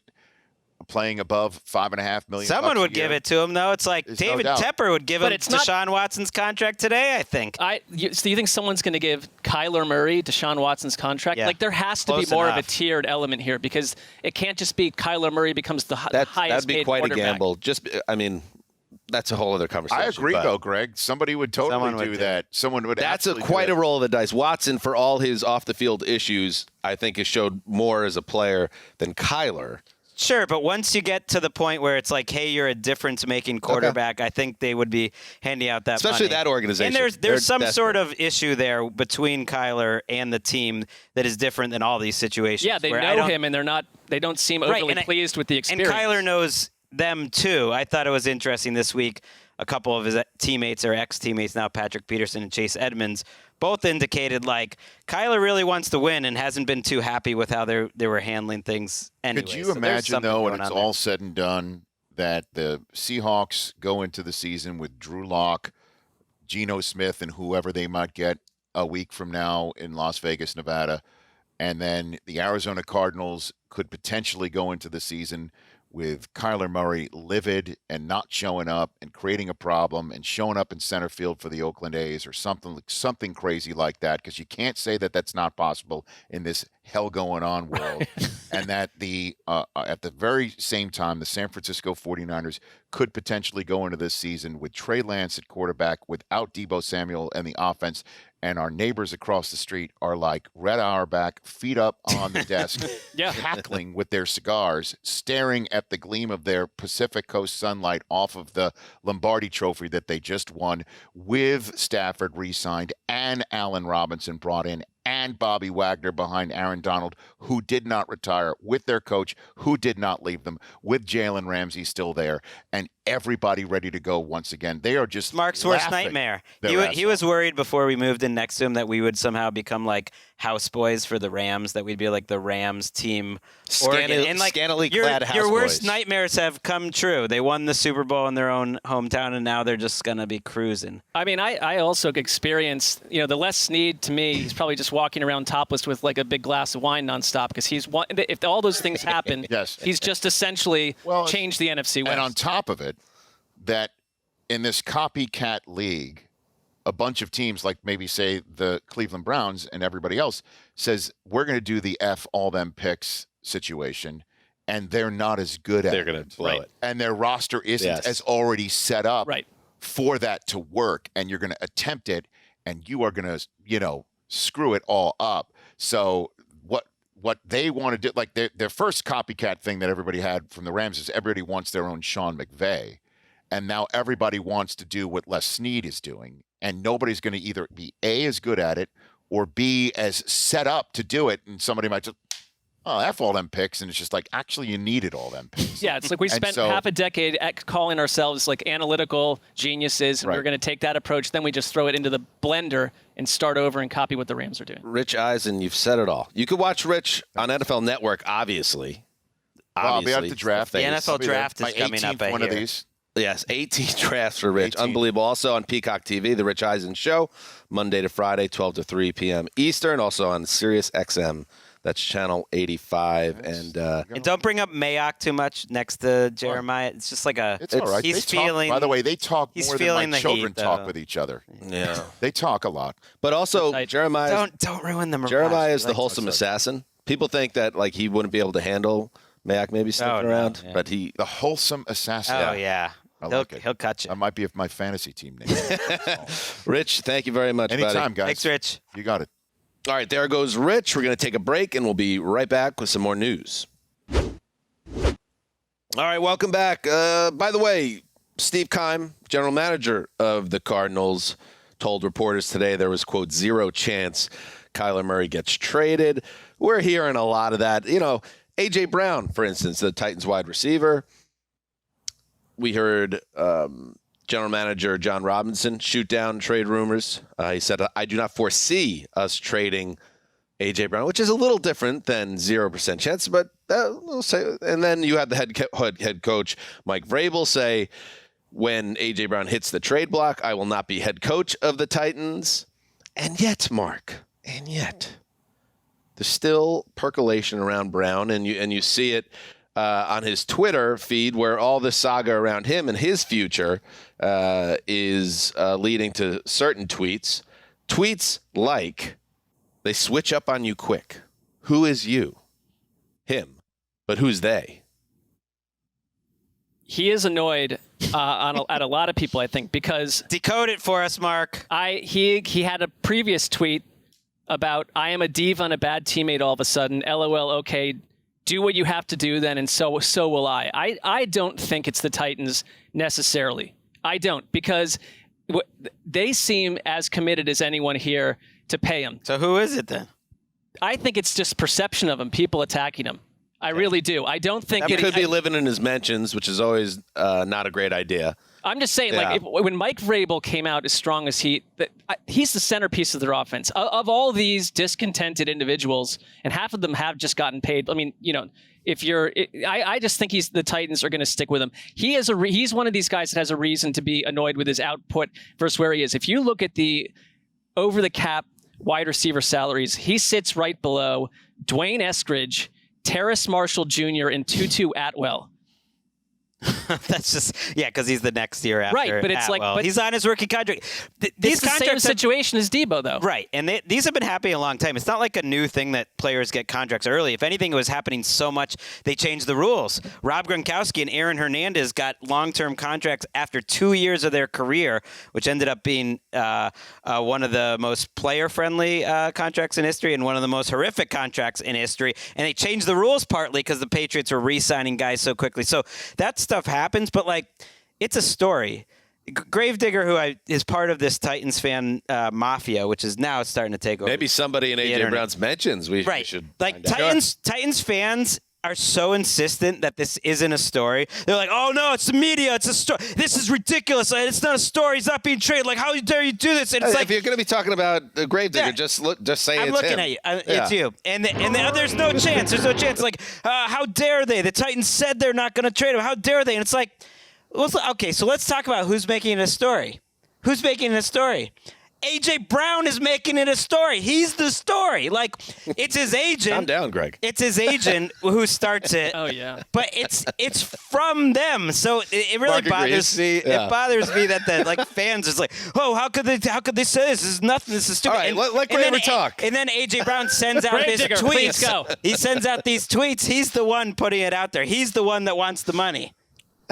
playing above $5.5 million. Someone would give it to him, though. It's like David Tepper would give him Deshaun Watson's contract today, I think. So you think someone's going to give Kyler Murray Deshaun Watson's contract? Yeah. Like, there has to be more of a tiered element here, because it can't just be Kyler Murray becomes the highest paid That'd be quite quarterback. a gamble. That's a whole other conversation. I agree, though, Greg. Somebody would totally do that. Someone would. That's quite a roll of the dice. Watson, for all his off-the-field issues, I think has showed more as a player than Kyler. Sure, but once you get to the point where it's like, hey, you're a difference-making quarterback, I think they would be handing out that Especially money. That organization. And there's some sort of issue there between Kyler and the team that is different than all these situations. Yeah, they know him, and they don't seem overly pleased with the experience. And Kyler knows them too. I thought it was interesting this week. A couple of his teammates or ex-teammates now, Patrick Peterson and Chase Edmonds, both indicated like Kyler really wants to win and hasn't been too happy with how they were handling things anyway. Could you imagine, though, when it's all said and done, that the Seahawks go into the season with Drew Lock, Geno Smith, and whoever they might get a week from now in Las Vegas, Nevada, and then the Arizona Cardinals could potentially go into the season with Kyler Murray livid and not showing up and creating a problem and showing up in center field for the Oakland A's or something crazy like that, because you can't say that that's not possible in this hell going on world. And that at the very same time, the San Francisco 49ers could potentially go into this season with Trey Lance at quarterback without Deebo Samuel and the offense. And our neighbors across the street are like Red Auerbach, feet up on the desk, cackling with their cigars, staring at the gleam of their Pacific Coast sunlight off of the Lombardi Trophy that they just won, with Stafford re-signed and Allen Robinson brought in and Bobby Wagner behind Aaron Donald, who did not retire, with their coach, who did not leave them, with Jalen Ramsey still there, and everybody ready to go once again. They are just Mark's worst nightmare. He was worried before we moved in next to him that we would somehow become like houseboys for the Rams, that we'd be like the Rams team. Scantily clad houseboys. Your worst nightmares have come true. They won the Super Bowl in their own hometown, and now they're just going to be cruising. I mean, I also experienced, the Les Snead, to me, he's probably just walking around topless with like a big glass of wine nonstop, because if all those things happen, yes. He's just essentially changed the NFC West. And on top of it, that in this copycat league, a bunch of teams, like maybe say the Cleveland Browns and everybody else, says we're going to do the F all them picks situation, and they're not as good at it. They're going to blow it. And their roster isn't as already set up for that to work, and you're going to attempt it, and you are going to, screw it all up. So what they want to do, like their first copycat thing that everybody had from the Rams is everybody wants their own Sean McVay. And now everybody wants to do what Les Snead is doing. And nobody's going to either be A, as good at it, or B, as set up to do it. And somebody might just, F all them picks. And it's just like, actually, you needed all them picks. Yeah, it's like we spent half a decade calling ourselves like analytical geniuses. And we're going to take that approach. Then we just throw it into the blender and start over and copy what the Rams are doing. Rich Eisen, you've said it all. You could watch Rich on NFL Network, obviously. I'll be at the draft. The NFL draft is coming up. One of these. Yes, 18 drafts for Rich. 18. Unbelievable. Also on Peacock TV, The Rich Eisen Show, Monday to Friday, 12 to 3 p.m. Eastern. Also on Sirius XM. That's channel 85. Yes. And don't bring up Mayock too much next to Jeremiah. It's just like it's all right. He's feeling. By the way, they talk more than my children talk though. with each other. Yeah. They talk a lot. But also, Jeremiah. Don't ruin the mirage. Jeremiah is the wholesome assassin. People think that like he wouldn't be able to handle Mayock maybe sticking around, but the wholesome assassin. Oh yeah. He'll cut you. That might be my fantasy team name. Rich, thank you very much, Anytime, buddy. guys. Thanks, Rich. You got it. All right, there goes Rich. We're going to take a break, and we'll be right back with some more news. All right, welcome back. By the way, Steve Keim, general manager of the Cardinals, told reporters today there was, quote, 0 chance Kyler Murray gets traded. We're hearing a lot of that. A.J. Brown, for instance, the Titans wide receiver. We heard general manager John Robinson shoot down trade rumors. He said, I do not foresee us trading A.J. Brown, which is a little different than 0% chance, but we'll say. And then you had the head coach, Mike Vrabel, say, when A.J. Brown hits the trade block, I will not be head coach of the Titans. And yet, Marc, there's still percolation around Brown, and you see it on his Twitter feed, where all the saga around him and his future is leading to certain tweets. Tweets like, they switch up on you quick. Who is you? Him. But who's they? He is annoyed at a lot of people, I think, because... Decode it for us, Marc. He had a previous tweet about, I am a diva and a bad teammate all of a sudden. LOL, okay, do what you have to do then, and so will I. I don't think it's the Titans necessarily. I don't, because they seem as committed as anyone here to pay him. So who is it then? I think it's just perception of him, people attacking him. I really do. I don't think it could be living in his mentions, which is always not a great idea. I'm just saying, when Mike Vrabel came out as strong as he's the centerpiece of their offense. Of all these discontented individuals, and half of them have just gotten paid. I mean, I just think the Titans are going to stick with him. He's one of these guys that has a reason to be annoyed with his output versus where he is. If you look at the over the cap wide receiver salaries, he sits right below Dwayne Eskridge, Terrace Marshall Jr., and Tutu Atwell. That's just, because he's the next year after. Right, but it's Atwell. He's on his rookie contract. It's the same situation as Deebo, though. Right, and these have been happening a long time. It's not like a new thing that players get contracts early. If anything, it was happening so much, they changed the rules. Rob Gronkowski and Aaron Hernandez got long-term contracts after 2 years of their career, which ended up being one of the most player-friendly contracts in history and one of the most horrific contracts in history. And they changed the rules partly because the Patriots were re-signing guys so quickly. So that stuff happens, but it's a story. Gravedigger, who is part of this Titans fan mafia, which is now starting to take over. Maybe somebody in AJ Brown's mentions. We should like Titans fans are so insistent that this isn't a story. They're like, oh no, it's the media, it's a story. This is ridiculous. It's not a story. He's not being traded. Like, how dare you do this? And it's if you're going to be talking about Gravedigger, just say I'm it's looking him. at you. It's you. And there's no chance. There's no chance. Like, how dare they? The Titans said they're not going to trade him. How dare they? And it's like, okay, so let's talk about who's making it a story. Who's making it a story? A.J. Brown is making it a story. He's the story. Like, it's his agent. Calm down, Gregg. It's his agent who starts it. Oh, yeah. But it's from them. So it really Marc bothers me. Yeah. It bothers me that fans is like, oh, how could they say this? This is nothing. This is stupid. All right, let Graver talk. And then A.J. Brown sends out his Digger, tweets. please go. He sends out these tweets. He's the one putting it out there. He's the one that wants the money.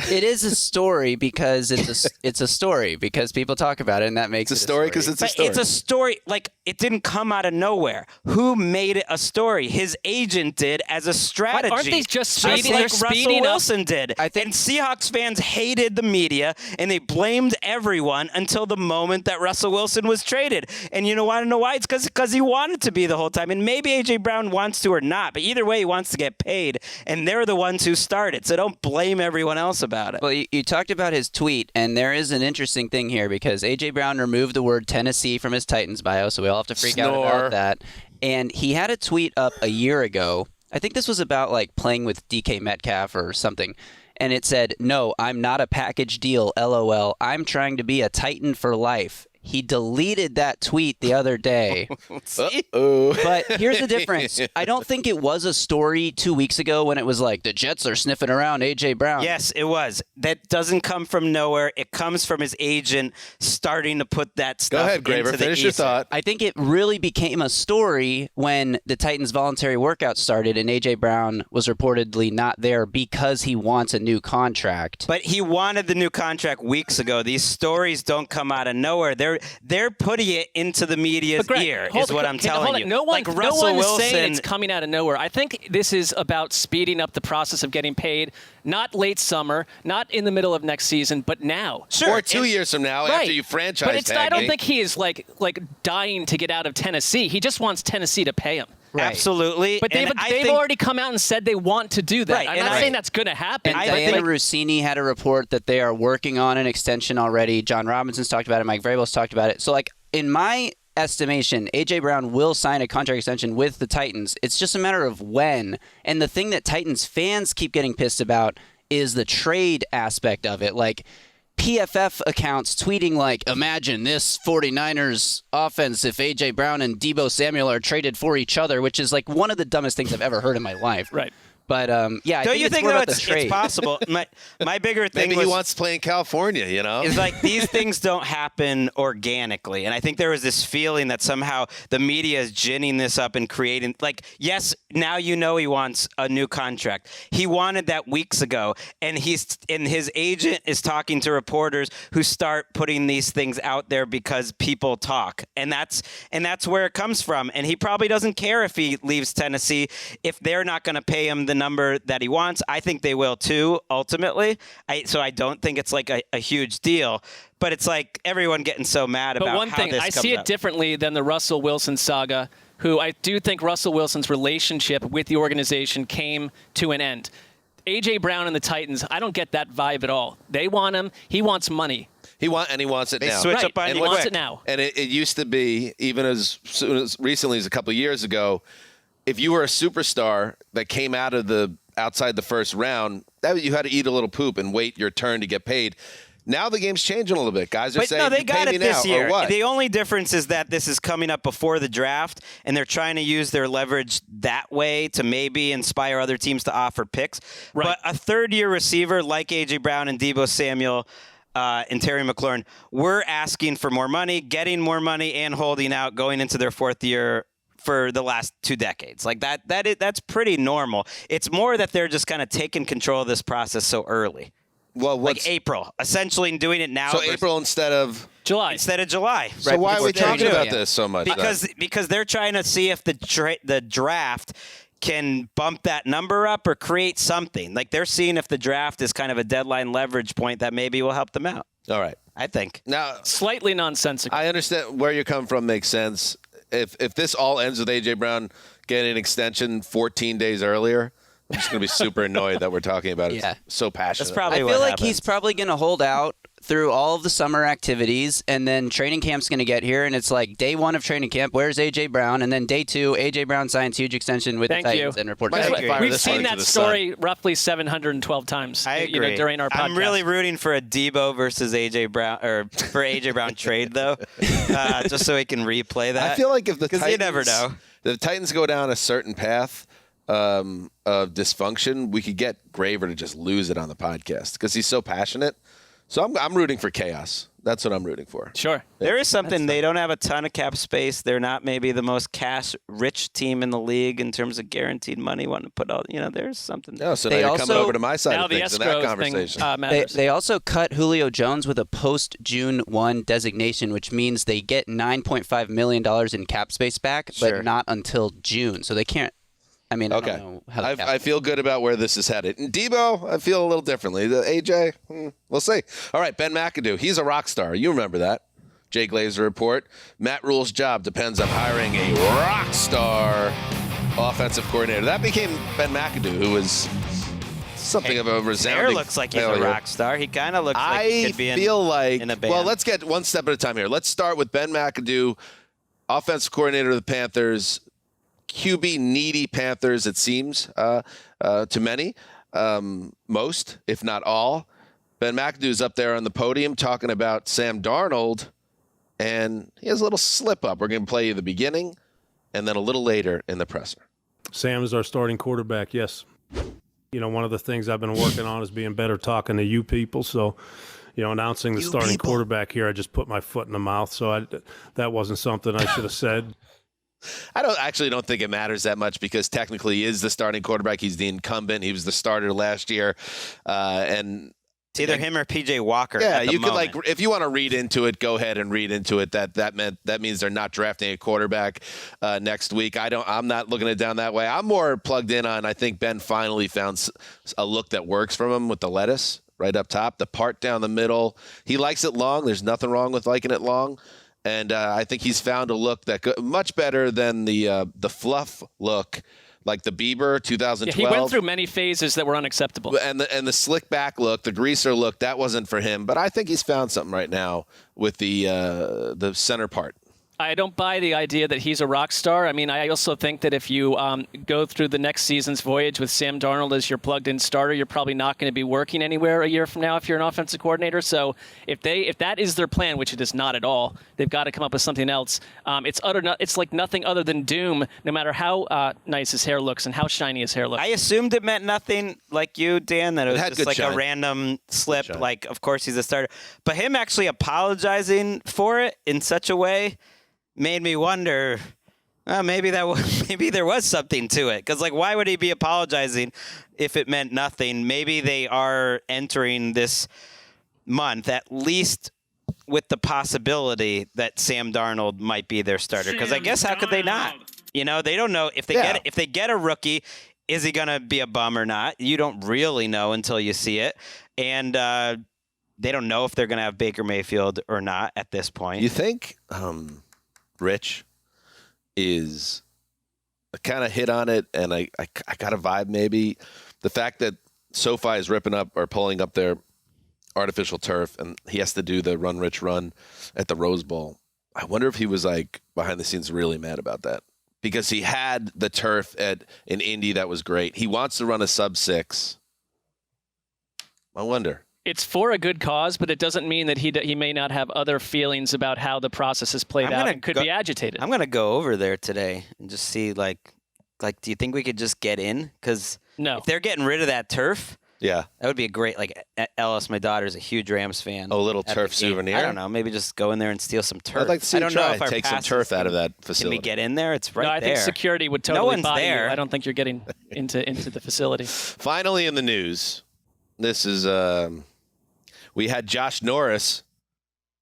It is a story because it's a story because people talk about it and that makes It's a story because it's a But story. it's a story. Like, it didn't come out of nowhere. Who made it a story? His agent did as a strategy. Aren't they just speeding? like They're Russell speeding up. Wilson did. And Seahawks fans hated the media and they blamed everyone until the moment that Russell Wilson was traded. And you want to know why? It's because he wanted to be the whole time. And maybe A.J. Brown wants to or not. But either way, he wants to get paid. And they're the ones who started. So don't blame everyone else about it. Well, you talked about his tweet, and there is an interesting thing here because A.J. Brown removed the word Tennessee from his Titans bio, so we all have to freak out about that. And he had a tweet up a year ago. I think this was about like playing with DK Metcalf or something. And it said, "No, I'm not a package deal, LOL. I'm trying to be a Titan for life." He deleted that tweet the other day. But here's the difference. I don't think it was a story 2 weeks ago when it was like, the Jets are sniffing around A.J. Brown. Yes, it was. That doesn't come from nowhere. It comes from his agent starting to put that stuff Go ahead, Graver. into the Finish your ether. thought. I think it really became a story when the Titans' voluntary workout started and A.J. Brown was reportedly not there because he wants a new contract. But he wanted the new contract weeks ago. These stories don't come out of nowhere. They're putting it into the media's ear, is what I'm telling you. No one, like Russell no one is Wilson, saying it's coming out of nowhere. I think this is about speeding up the process of getting paid, not late summer, not in the middle of next season, but now. Sure. Or 2 years from now after you franchise But tag I don't me. think he is like dying to get out of Tennessee. He just wants Tennessee to pay him. Right. Absolutely. But they've already come out and said they want to do that. Right, I'm and not saying that's going to happen. And Diana Rossini had a report that they are working on an extension already. John Robinson's talked about it. Mike Vrabel's talked about it. So, like, in my estimation, A.J. Brown will sign a contract extension with the Titans. It's just a matter of when. And the thing that Titans fans keep getting pissed about is the trade aspect of it. Like, PFF accounts tweeting like, imagine this 49ers offense if A.J. Brown and Deebo Samuel are traded for each other, which is like one of the dumbest things I've ever heard in my life. Right. But, yeah, I Don't think you it's think more though about the it's trade. possible? My bigger thing Maybe was, he wants to play in California, is like these things don't happen organically. And I think there was this feeling that somehow the media is ginning this up and creating, like, yes, now you know he wants a new contract. He wanted that weeks ago. And his agent is talking to reporters who start putting these things out there because people talk. And that's where it comes from. And he probably doesn't care if he leaves Tennessee if they're not going to pay him the number that he wants. I think they will too, ultimately. So I don't think it's like a huge deal. But it's like everyone getting so mad about how this comes up. But one thing, I see it differently than the Russell Wilson saga, who I do think Russell Wilson's relationship with the organization came to an end. A.J. Brown and the Titans, I don't get that vibe at all. They want him. He wants money. He wants it now. Switch Right. up on He you wants quick. it now. And it used to be, even as soon as recently as a couple of years ago, if you were a superstar that came outside the first round, that you had to eat a little poop and wait your turn to get paid. Now the game's changing a little bit. Guys are But saying, no, they "You got pay it me this now," year. or what? The only difference is that this is coming up before the draft, and they're trying to use their leverage that way to maybe inspire other teams to offer picks. Right. But a third-year receiver like A.J. Brown and Deebo Samuel and Terry McLaurin, we're asking for more money, getting more money, and holding out going into their fourth year for the last 2 decades. Like that's pretty normal. It's more that they're just kind of taking control of this process so early. Well, Like April, essentially doing it now. so April instead of July. Instead of July. So right why are before we the talking draft. about this so much? then? Because they're trying to see if the draft can bump that number up or create something. Like they're seeing if the draft is kind of a deadline leverage point that maybe will help them out. All right. I think. Now, Slightly nonsensical. I understand where you're coming from. Makes sense. If this all ends with A.J. Brown getting an extension 14 days earlier, I'm just going to be super annoyed that we're talking about it. Yeah. So passionate. That's probably I what feel like happens. he's probably going to hold out through all of the summer activities, and then training camp's going to get here, and it's like day 1 of training camp, where's A.J. Brown? And then day 2, A.J. Brown signs huge extension with the Titans and reports. We've seen that story roughly 712 times. I agree. During our podcast. I'm really rooting for a Deebo versus A.J. Brown, or for A.J. Brown trade, though, just so he can replay that. I feel like if the Titans, you never know. The Titans go down a certain path of dysfunction, we could get Graver to just lose it on the podcast because he's so passionate. So I'm rooting for chaos. That's what I'm rooting for. Sure. There is something. They don't have a ton of cap space. They're not maybe the most cash-rich team in the league in terms of guaranteed money. Want to put out, there's something. No, so They now you're coming also- over to my side Now of the things in that escrow conversation. thing matters. They also cut Julio Jones with a post-June 1 designation, which means they get $9.5 million in cap space back, Sure. but not until June. So they can't. I mean, I Okay. don't know how the cap- I feel good about where this is headed. And Deebo, I feel a little differently. The AJ, we'll see. All right, Ben McAdoo, he's a rock star. You remember that. Jay Glazer report. Matt Rule's job depends on hiring a rock star offensive coordinator. That became Ben McAdoo, who was something of a resounding Hair looks like he's failure. a rock star. He kind of looks like he could be in a band. Well, let's get one step at a time here. Let's start with Ben McAdoo, offensive coordinator of the Panthers, QB needy Panthers, it seems, to many, most, if not all. Ben McAdoo's up there on the podium talking about Sam Darnold, and he has a little slip up. We're going to play you the beginning and then a little later in the presser. Sam is our starting quarterback, yes. One of the things I've been working on is being better talking to you people. So, announcing the starting quarterback here, I just put my foot in the mouth. So that wasn't something I should have said. I don't think it matters that much because technically he is the starting quarterback. He's the incumbent. He was the starter last year. And it's either him or PJ Walker. yeah, at the you could moment. if you want to read into it, go ahead and read into it. That means they're not drafting a quarterback next week. I'm not looking at it down that way. I'm more plugged in on. I think Ben finally found a look that works from him with the lettuce right up top, the part down the middle. He likes it long. There's nothing wrong with liking it long. And I think he's found a look that much better than the fluff look, like the Bieber 2012. Yeah, he went through many phases that were unacceptable. And the slick back look, the greaser look, that wasn't for him. But I think he's found something right now with the center part. I don't buy the idea that he's a rock star. I mean, I also think that if you go through the next season's voyage with Sam Darnold as your plugged-in starter, you're probably not going to be working anywhere a year from now if you're an offensive coordinator. So if that is their plan, which it is not at all, they've got to come up with something else. It's like nothing other than doom, no matter how nice his hair looks and how shiny his hair looks. I assumed it meant nothing like you, Dan, that it was had just good like shine. a random slip. Like, of course, he's a starter. But him actually apologizing for it in such a way made me wonder, maybe there was something to it. Because, like, why would he be apologizing if it meant nothing? Maybe they are entering this month at least with the possibility that Sam Darnold might be their starter. Because I guess how could they not? They don't know if they get a rookie, is he going to be a bum or not? You don't really know until you see it. And they don't know if they're going to have Baker Mayfield or not at this point. You think Rich is kind of hit on it, and I got a vibe maybe. The fact that SoFi is ripping up or pulling up their artificial turf, and he has to do the run Rich run at the Rose Bowl. I wonder if he was like behind the scenes really mad about that because he had the turf in Indy that was great. He wants to run a sub-6. I wonder. It's for a good cause, but it doesn't mean that he may not have other feelings about how the process is played out and could be agitated. I'm going to go over there today and just see, like, do you think we could just get in? Because if they're getting rid of that turf, yeah, that would be a great, like, Ellis, my daughter's a huge Rams fan. A little turf souvenir? I don't know. Maybe just go in there and steal some turf. I'd like to see I don't know if our take some passes turf out of that facility. Can we get in there? It's right I there. think security would totally no one's buy there. you. I don't think you're getting into the facility. Finally in the news, this is we had Josh Norris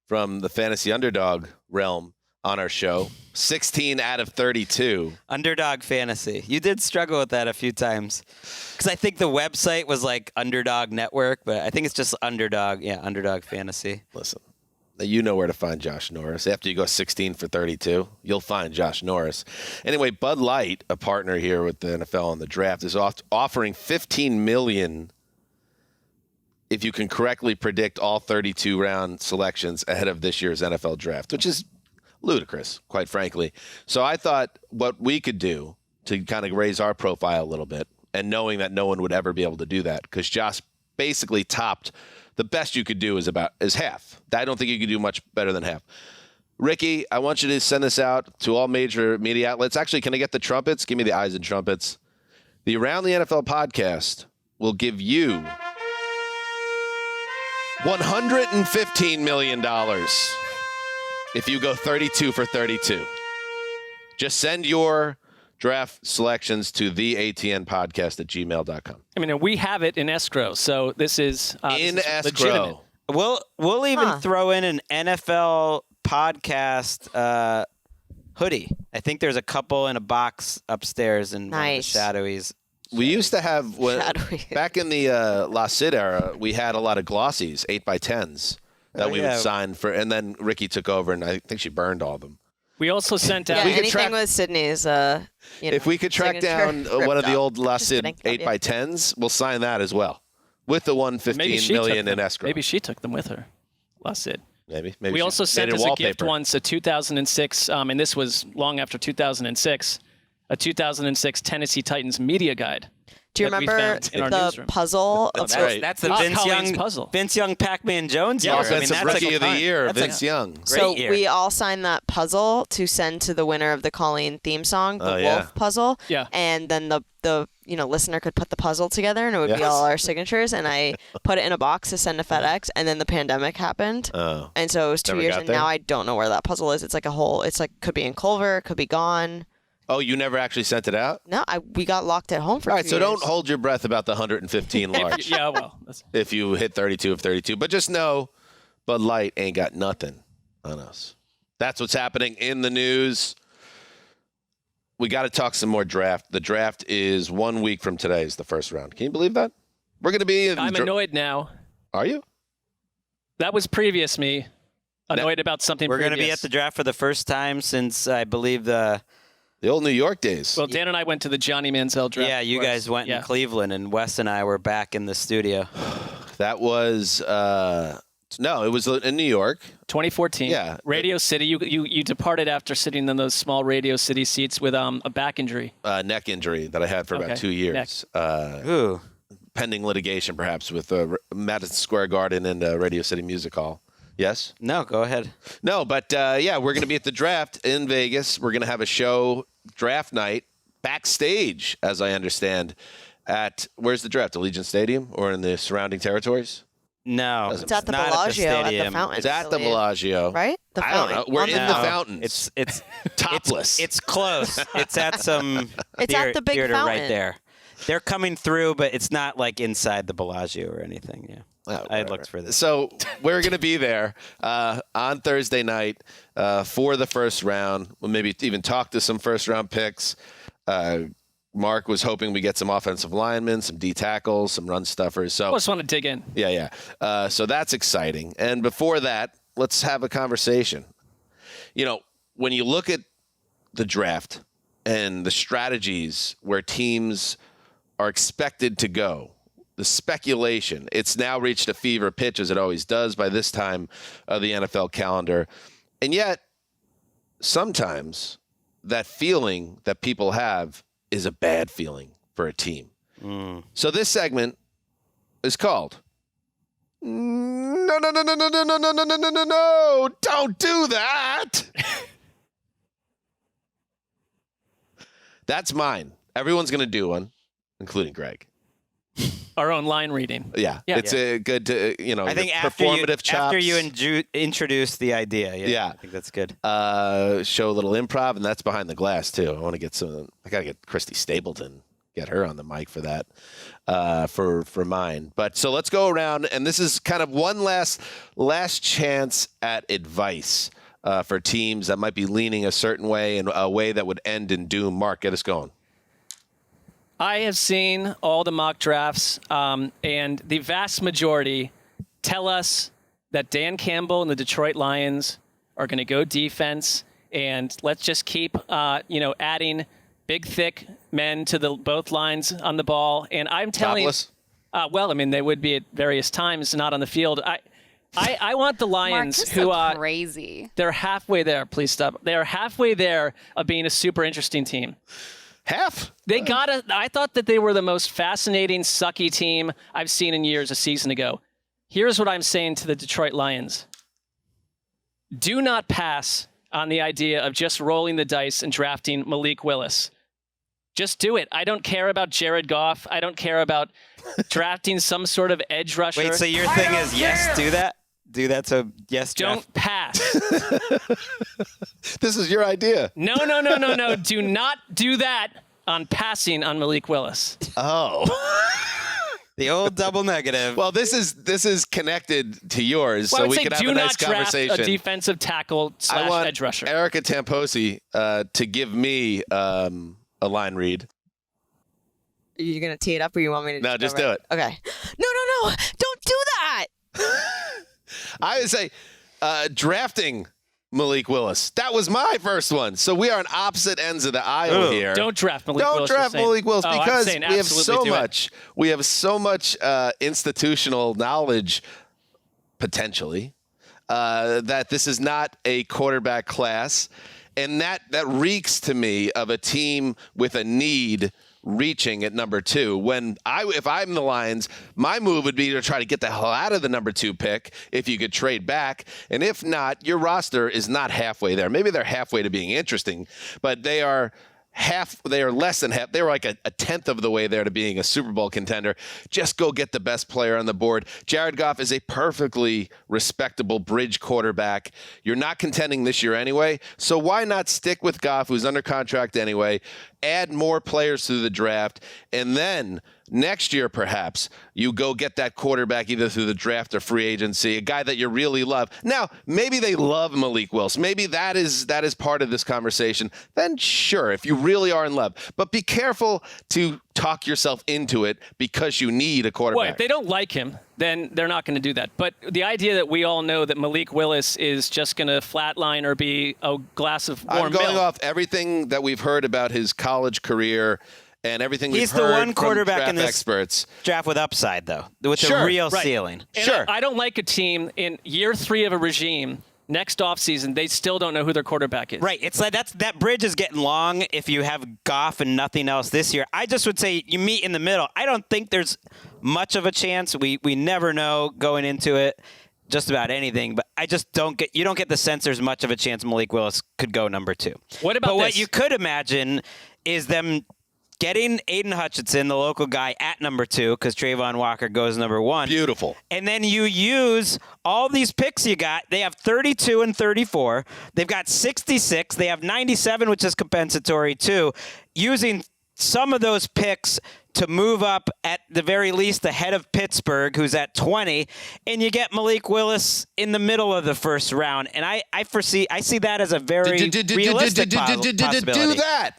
from the fantasy underdog realm on our show. 16 out of 32. Underdog fantasy. You did struggle with that a few times. Because I think the website was like Underdog Network, but I think it's just Underdog. Yeah, Underdog fantasy. Listen, you know where to find Josh Norris. After you go 16 for 32, you'll find Josh Norris. Anyway, Bud Light, a partner here with the NFL on the draft, is offering $15 million if you can correctly predict all 32 round selections ahead of this year's NFL draft, which is ludicrous, quite frankly. So I thought what we could do to kind of raise our profile a little bit, and knowing that no one would ever be able to do that, because Josh basically topped the best you could do is half. I don't think you could do much better than half. Ricky, I want you to send this out to all major media outlets. Actually, can I get the trumpets? Give me the Eisen trumpets. The Around the NFL podcast will give you $115 million if you go 32 for 32. Just send your draft selections to theatnpodcast@gmail.com. I mean, we have it in escrow, so this is escrow. Legitimate. We'll even throw in an NFL podcast hoodie. I think there's a couple in a box upstairs in one of the shadowies. We used to have, back in the La Cid era, we had a lot of glossies, 8x10s, that we would sign for, and then Ricky took over, and I think she burned all of them. We also sent out... anything with Sydney's, if we could track down one of the old La Cid 8x10s, we'll sign that as well, with the $115 million in escrow. Maybe she took them with her, La Cid. Maybe we also sent as a gift once a 2006, and this was long after 2006, a 2006 Tennessee Titans media guide. Do you remember the puzzle? That's the Vince Young puzzle. Vince Young, Pac-Man Jones. Yeah, Offensive Rookie of the Year, Vince Young. So we all signed that puzzle to send to the winner of the Colleen theme song, the Wolf puzzle. Yeah. And then the listener could put the puzzle together, and it would be all our signatures. And I put it in a box to send to FedEx, and then the pandemic happened. Oh. And so it was 2 years, and now I don't know where that puzzle is. It's like a whole. It's like could be in Culver, could be gone. Oh, you never actually sent it out? No, we got locked at home for 2 years. All right, so don't hold your breath about the 115 large. Yeah, well. If you hit 32 of 32. But just know Bud Light ain't got nothing on us. That's what's happening in the news. We got to talk some more draft. The draft is 1 week from today is the first round. Can you believe that? We're going to be in I'm annoyed now. Are you? That was previous me. Annoyed about something We're previous. going to be at the draft for the first time since, I believe, the old New York days. Well, Dan and I went to the Johnny Manziel draft. Yeah, you guys went in Cleveland, and Wes and I were back in the studio. That was no, it was in New York. 2014. Yeah. Radio City. You departed after sitting in those small Radio City seats with a back injury. Neck injury that I had for about 2 years. Pending litigation, perhaps, with Madison Square Garden and Radio City Music Hall. Yes? No, go ahead. No, but we're going to be at the draft in Vegas. We're going to have a show, draft night, backstage, as I understand, at, where's the draft? Allegiant Stadium or in the surrounding territories? No. It's at the Bellagio, at the Fountain. It's at the Bellagio. Right? The I don't know. We're in the Fountains. It's topless. It's close. It's at some It's at the big theater fountain. right there. They're coming through, but it's not like inside the Bellagio or anything. Yeah. I looked for this. So we're going to be there on Thursday night for the first round. We'll maybe even talk to some first-round picks. Marc was hoping we get some offensive linemen, some D tackles, some run stuffers. So I just want to dig in. Yeah. So that's exciting. And before that, let's have a conversation. When you look at the draft and the strategies where teams are expected to go, the speculation, it's now reached a fever pitch, as it always does by this time of the NFL calendar. And yet, sometimes that feeling that people have is a bad feeling for a team. So this segment is called No, don't do that. That's mine. Everyone's going to do one, including Gregg. Our own line reading. Yeah. It's a good, I think performative chops. after you introduce the idea. Yeah. I think that's good. Show a little improv, and that's behind the glass, too. I want to get I got to get Christy Stapleton, get her on the mic for that, for mine. But so let's go around, and this is kind of one last chance at advice for teams that might be leaning a certain way and a way that would end in doom. Marc, get us going. I have seen all the mock drafts, and the vast majority tell us that Dan Campbell and the Detroit Lions are going to go defense, and let's just keep, adding big, thick men to both lines on the ball. And I'm telling you, they would be at various times, not on the field. I want the Lions, Marc, who so crazy. They're halfway there. Please stop. They're halfway there of being a super interesting team. Half? I thought that they were the most fascinating, sucky team I've seen in years a season ago. Here's what I'm saying to the Detroit Lions. Do not pass on the idea of just rolling the dice and drafting Malik Willis. Just do it. I don't care about Jared Goff. I don't care about drafting some sort of edge rusher. Wait, so your thing is yes, do that? Do that, so yes, don't pass. This is your idea. No. Do not do that on passing on Malik Willis. Oh. The old double negative. Well, this is connected to yours, so we can have a nice conversation. Do not draft a defensive tackle / edge rusher. Erica Tamposi to give me a line read. Are you going to tee it up or you want me to just do it. Okay. No. Don't do that. I would say drafting Malik Willis. That was my first one. So we are on opposite ends of the aisle here. Don't draft Malik Willis. Don't draft Malik Willis because we have so much institutional knowledge, potentially, that this is not a quarterback class. And that reeks to me of a team with a need reaching at number 2. If I'm the Lions, my move would be to try to get the hell out of the number 2 pick if you could trade back. And if not, your roster is not halfway there. Maybe they're halfway to being interesting, but they are less than half. They were like a tenth of the way there to being a Super Bowl contender. Just go get the best player on the board. Jared Goff is a perfectly respectable bridge quarterback. You're not contending this year anyway, so why not stick with Goff, who's under contract anyway, add more players to the draft, and then next year perhaps you go get that quarterback either through the draft or free agency, a guy that you really love. Now, maybe they love Malik Willis. Maybe that is part of this conversation. Then sure, if you really are in love. But be careful to talk yourself into it because you need a quarterback. Well, if they don't like him, then they're not going to do that. But the idea that we all know that Malik Willis is just going to flatline or be a glass of warm milk. I'm going off everything that we've heard about his college career and everything we've heard from draft experts. He's the one quarterback in this draft with upside, though, with a real ceiling. And I don't like a team in year 3 of a regime. Next offseason, they still don't know who their quarterback is. Right. It's like that bridge is getting long if you have Goff and nothing else this year. I just would say you meet in the middle. I don't think there's much of a chance. We never know going into it just about anything, but I just don't get the sense there's much of a chance Malik Willis could go number 2. What about what you could imagine is them getting Aiden Hutchinson, the local guy, at number 2 because Trayvon Walker goes number 1. Beautiful. And then you use all these picks you got. They have 32 and 34. They've got 66. They have 97, which is compensatory too. Using some of those picks to move up at the very least ahead of Pittsburgh, who's at 20, and you get Malik Willis in the middle of the first round. And I see that as a very realistic possibility. Do that.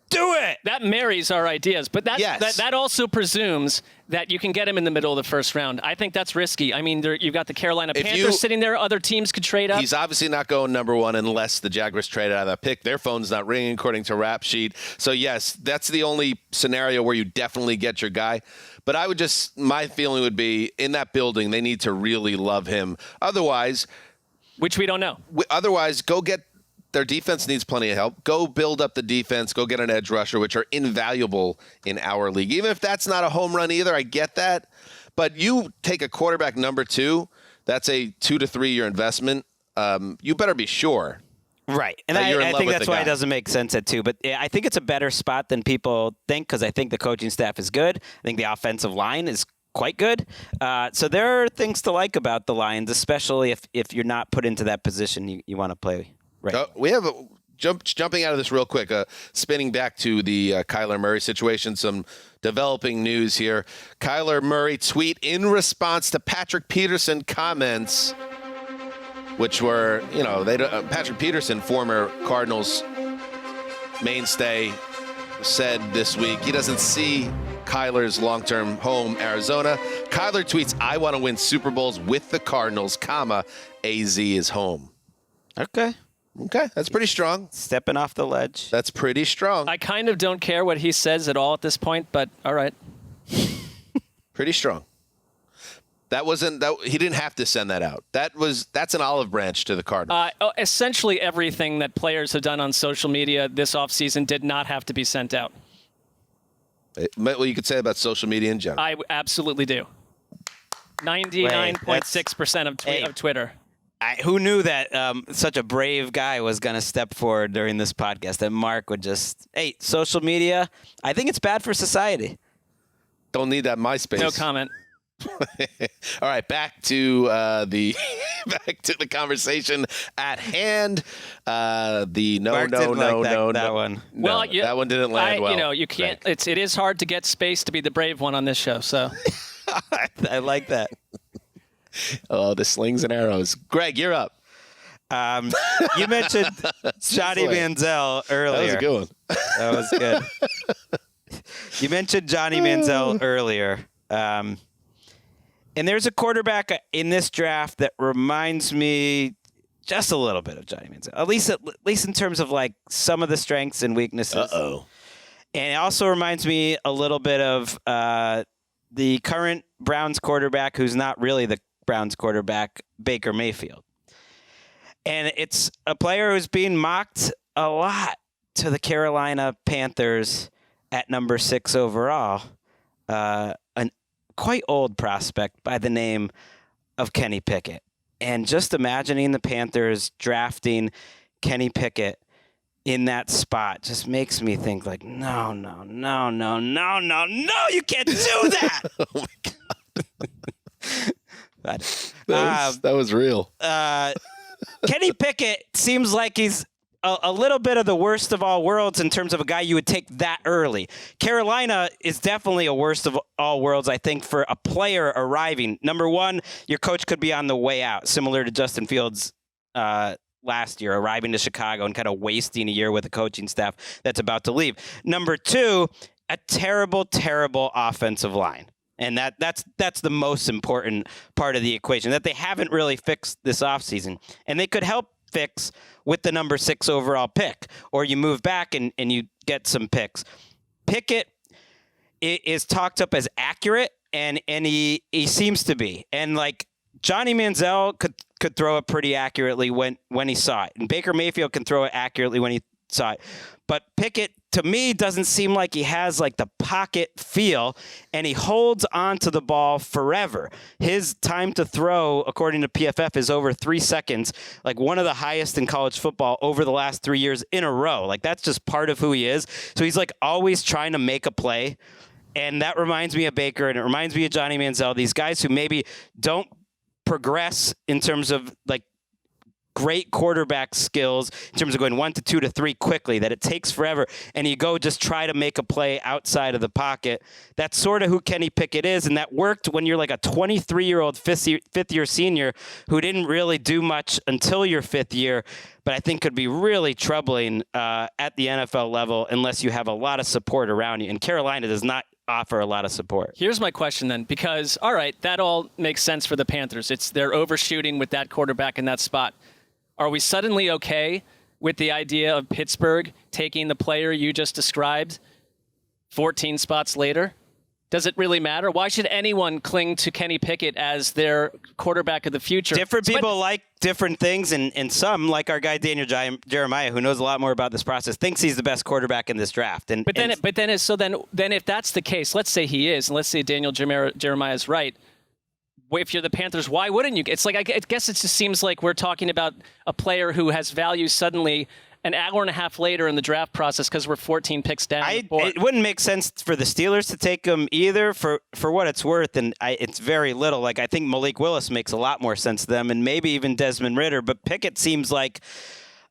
Do it. That marries our ideas, but that also presumes that you can get him in the middle of the first round. I think that's risky. I mean, you've got the Carolina Panthers sitting there. Other teams could trade up. He's obviously not going number 1 unless the Jaguars trade out of that pick. Their phone's not ringing according to Rap Sheet. So, yes, that's the only scenario where you definitely get your guy. But my feeling would be in that building, they need to really love him. Otherwise, which we don't know. Otherwise, go get. Their defense needs plenty of help. Go build up the defense. Go get an edge rusher, which are invaluable in our league. Even if that's not a home run either, I get that. But you take a quarterback number 2, that's a 2 to 3 year investment. You better be sure. Right. And I think that's why it doesn't make sense at 2. But I think it's a better spot than people think because I think the coaching staff is good. I think the offensive line is quite good. So there are things to like about the Lions, especially if you're not put into that position you want to play. Right. We have jumping out of this real quick, spinning back to the Kyler Murray situation, some developing news here. Kyler Murray tweet in response to Patrick Peterson comments. which were, Patrick Peterson, former Cardinals mainstay, said this week he doesn't see Kyler's long-term home, Arizona. Kyler tweets, I want to win Super Bowls with the Cardinals, AZ is home. Okay, that's pretty strong. Stepping off the ledge. That's pretty strong. I kind of don't care what he says at all at this point, but all right. Pretty strong. He didn't have to send that out. That's an olive branch to the Cardinals. Essentially everything that players have done on social media this offseason did not have to be sent out. Well, you could say about social media in general. I absolutely do. 99.6% of Twitter. Who knew that such a brave guy was going to step forward during this podcast, that Marc would just, social media, I think it's bad for society. Don't need that MySpace. No comment. All right, back to the conversation at hand. Marc didn't like that one. Well, that one didn't land well. You can't. It is hard to get space to be the brave one on this show. So I like that. Oh, the slings and arrows. Gregg, you're up. You mentioned Johnny Manziel earlier. That was a good one. That was good. You mentioned Johnny Manziel earlier. And there's a quarterback in this draft that reminds me just a little bit of Johnny Manziel, at least in terms of like some of the strengths and weaknesses. Uh-oh. And it also reminds me a little bit of the current Browns quarterback, who's not really the Browns quarterback, Baker Mayfield. And it's a player who's being mocked a lot to the Carolina Panthers at number 6 overall. An quite old prospect by the name of Kenny Pickett. And just imagining the Panthers drafting Kenny Pickett in that spot just makes me think like, no, you can't do that. Oh my God. That was real. Kenny Pickett seems like he's a little bit of the worst of all worlds in terms of a guy you would take that early. Carolina is definitely a worst of all worlds, I think, for a player arriving. Number one, your coach could be on the way out, similar to Justin Fields last year, arriving to Chicago and kind of wasting a year with a coaching staff that's about to leave. Number two, a terrible, terrible offensive line. And that's the most important part of the equation that they haven't really fixed this offseason. And they could help fix with the number 6 overall pick, or you move back and you get some picks. Pickett is talked up as accurate, and he seems to be. And like Johnny Manziel could throw it pretty accurately when he saw it, and Baker Mayfield can throw it accurately when he saw it. But Pickett, to me, doesn't seem like he has like the pocket feel, and he holds on to the ball forever. His time to throw, according to PFF, is over 3 seconds, like one of the highest in college football over the last 3 years in a row. Like that's just part of who he is. So he's like always trying to make a play. And that reminds me of Baker, and it reminds me of Johnny Manziel, these guys who maybe don't progress in terms of like great quarterback skills in terms of going 1 to 2 to 3 quickly, that it takes forever, and you go just try to make a play outside of the pocket. That's sort of who Kenny Pickett is, and that worked when you're like a 23-year-old fifth-year senior who didn't really do much until your 5th year, but I think could be really troubling at the NFL level unless you have a lot of support around you, and Carolina does not offer a lot of support. Here's my question then, because, all right, that all makes sense for the Panthers. They're overshooting with that quarterback in that spot. Are we suddenly okay with the idea of Pittsburgh taking the player you just described 14 spots later? Does it really matter? Why should anyone cling to Kenny Pickett as their quarterback of the future? Different people like different things, and some, like our guy Daniel Jeremiah, who knows a lot more about this process, thinks he's the best quarterback in this draft. Then if that's the case, let's say he is, and let's say Daniel Jeremiah is right. If you're the Panthers, why wouldn't you? It's like, I guess it just seems like we're talking about a player who has value suddenly an hour and a half later in the draft process because we're 14 picks down. It wouldn't make sense for the Steelers to take him either for what it's worth, and it's very little. Like, I think Malik Willis makes a lot more sense to them, and maybe even Desmond Ridder, but Pickett seems like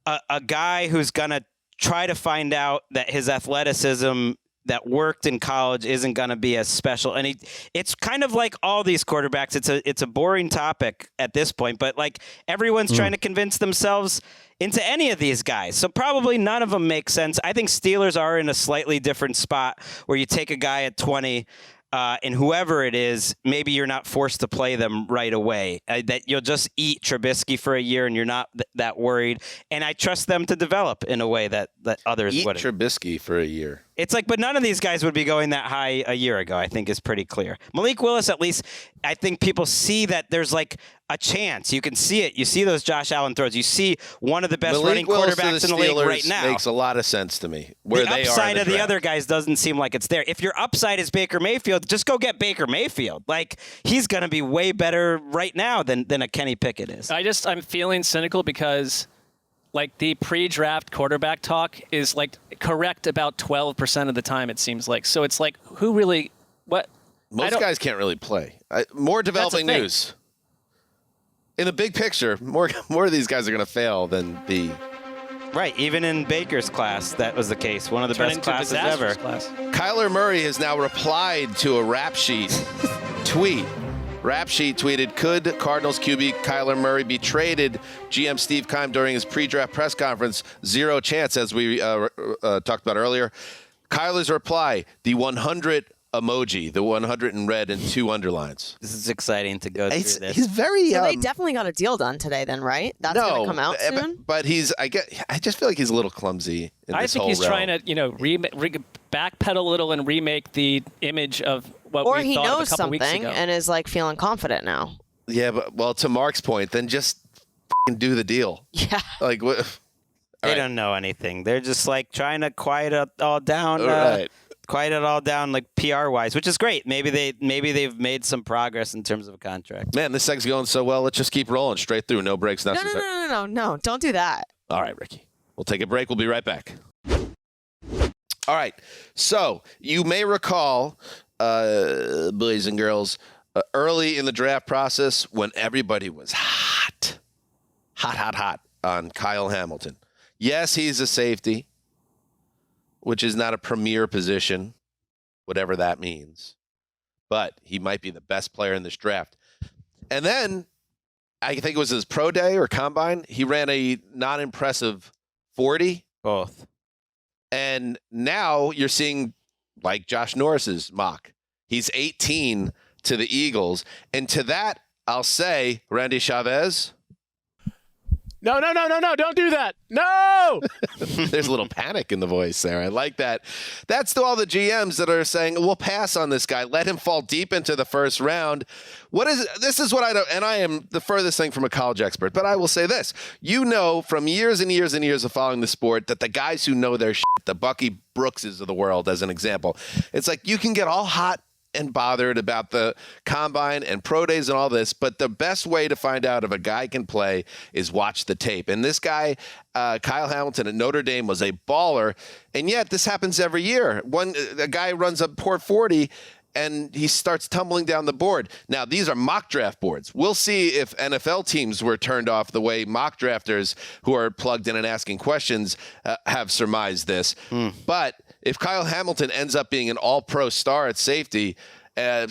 a guy who's going to try to find out that his athleticism that worked in college isn't going to be as special. And it's kind of like all these quarterbacks. It's a boring topic at this point, but like everyone's trying to convince themselves into any of these guys. So probably none of them make sense. I think Steelers are in a slightly different spot where you take a guy at 20 and whoever it is, maybe you're not forced to play them right away. That you'll just eat Trubisky for a year and you're not that worried. And I trust them to develop in a way that others wouldn't. Eat Trubisky for a year. It's like, but none of these guys would be going that high a year ago, I think is pretty clear. Malik Willis, at least, I think people see that there's like a chance. You can see it. You see those Josh Allen throws. You see one of the best running quarterbacks in the league right now. Makes a lot of sense to me. Where the they upside are of the other guys doesn't seem like it's there. If your upside is Baker Mayfield, just go get Baker Mayfield. Like, he's going to be way better right now than a Kenny Pickett is. I'm feeling cynical because like the pre-draft quarterback talk is like correct about 12% of the time, it seems like. So it's like, who really, what? Most guys can't really play. More developing news. In the big picture, more of these guys are going to fail than the... Right, even in Baker's class, that was the case. One of the best classes ever. Kyler Murray has now replied to a Rap Sheet tweet. Rap Sheet tweeted, could Cardinals QB Kyler Murray be traded? GM Steve Keim during his pre-draft press conference, 0 chance, as we talked about earlier. Kyler's reply, the 100 emoji, the 100 in red and 2 underlines. This is exciting to go through this. He's very... So they definitely got a deal done today then, right? That's going to come out soon? But I just feel like he's a little clumsy in this whole I think he's realm. trying to, backpedal a little and remake the image of what we thought of a couple weeks ago. Or he knows something and is like feeling confident now. Yeah, but to Marc's point, then just do the deal. Yeah. Like what? They don't know anything. They're just like trying to quiet it all down. Quiet it all down, like PR wise, which is great. Maybe they've made some progress in terms of a contract. Man, this thing's going so well. Let's just keep rolling straight through. No breaks necessary. No. Don't do that. All right, Ricky. We'll take a break. We'll be right back. All right. So you may recall, boys and girls, early in the draft process when everybody was hot on Kyle Hamilton. Yes, he's a safety, which is not a premier position, whatever that means. But he might be the best player in this draft. And then, I think it was his pro day or combine, he ran a non-impressive 40. Both. And now you're seeing, like Josh Norris's mock, he's 18 to the Eagles. And to that, I'll say, Randy Chavez. No, don't do that. No! There's a little panic in the voice there. I like that. That's to all the GMs that are saying, we'll pass on this guy. Let him fall deep into the first round. This is what I don't, and I am the furthest thing from a college expert, but I will say this. You know from years and years and years of following the sport that the guys who know their shit, the Bucky Brookses of the world as an example, it's like you can get all hot and bothered about the combine and pro days and all this, but the best way to find out if a guy can play is watch the tape. And this guy, Kyle Hamilton at Notre Dame, was a baller, and yet this happens every year. A guy runs a poor 40 and he starts tumbling down the board. Now, these are mock draft boards. We'll see if NFL teams were turned off the way mock drafters who are plugged in and asking questions have surmised this. But if Kyle Hamilton ends up being an all-pro star at safety,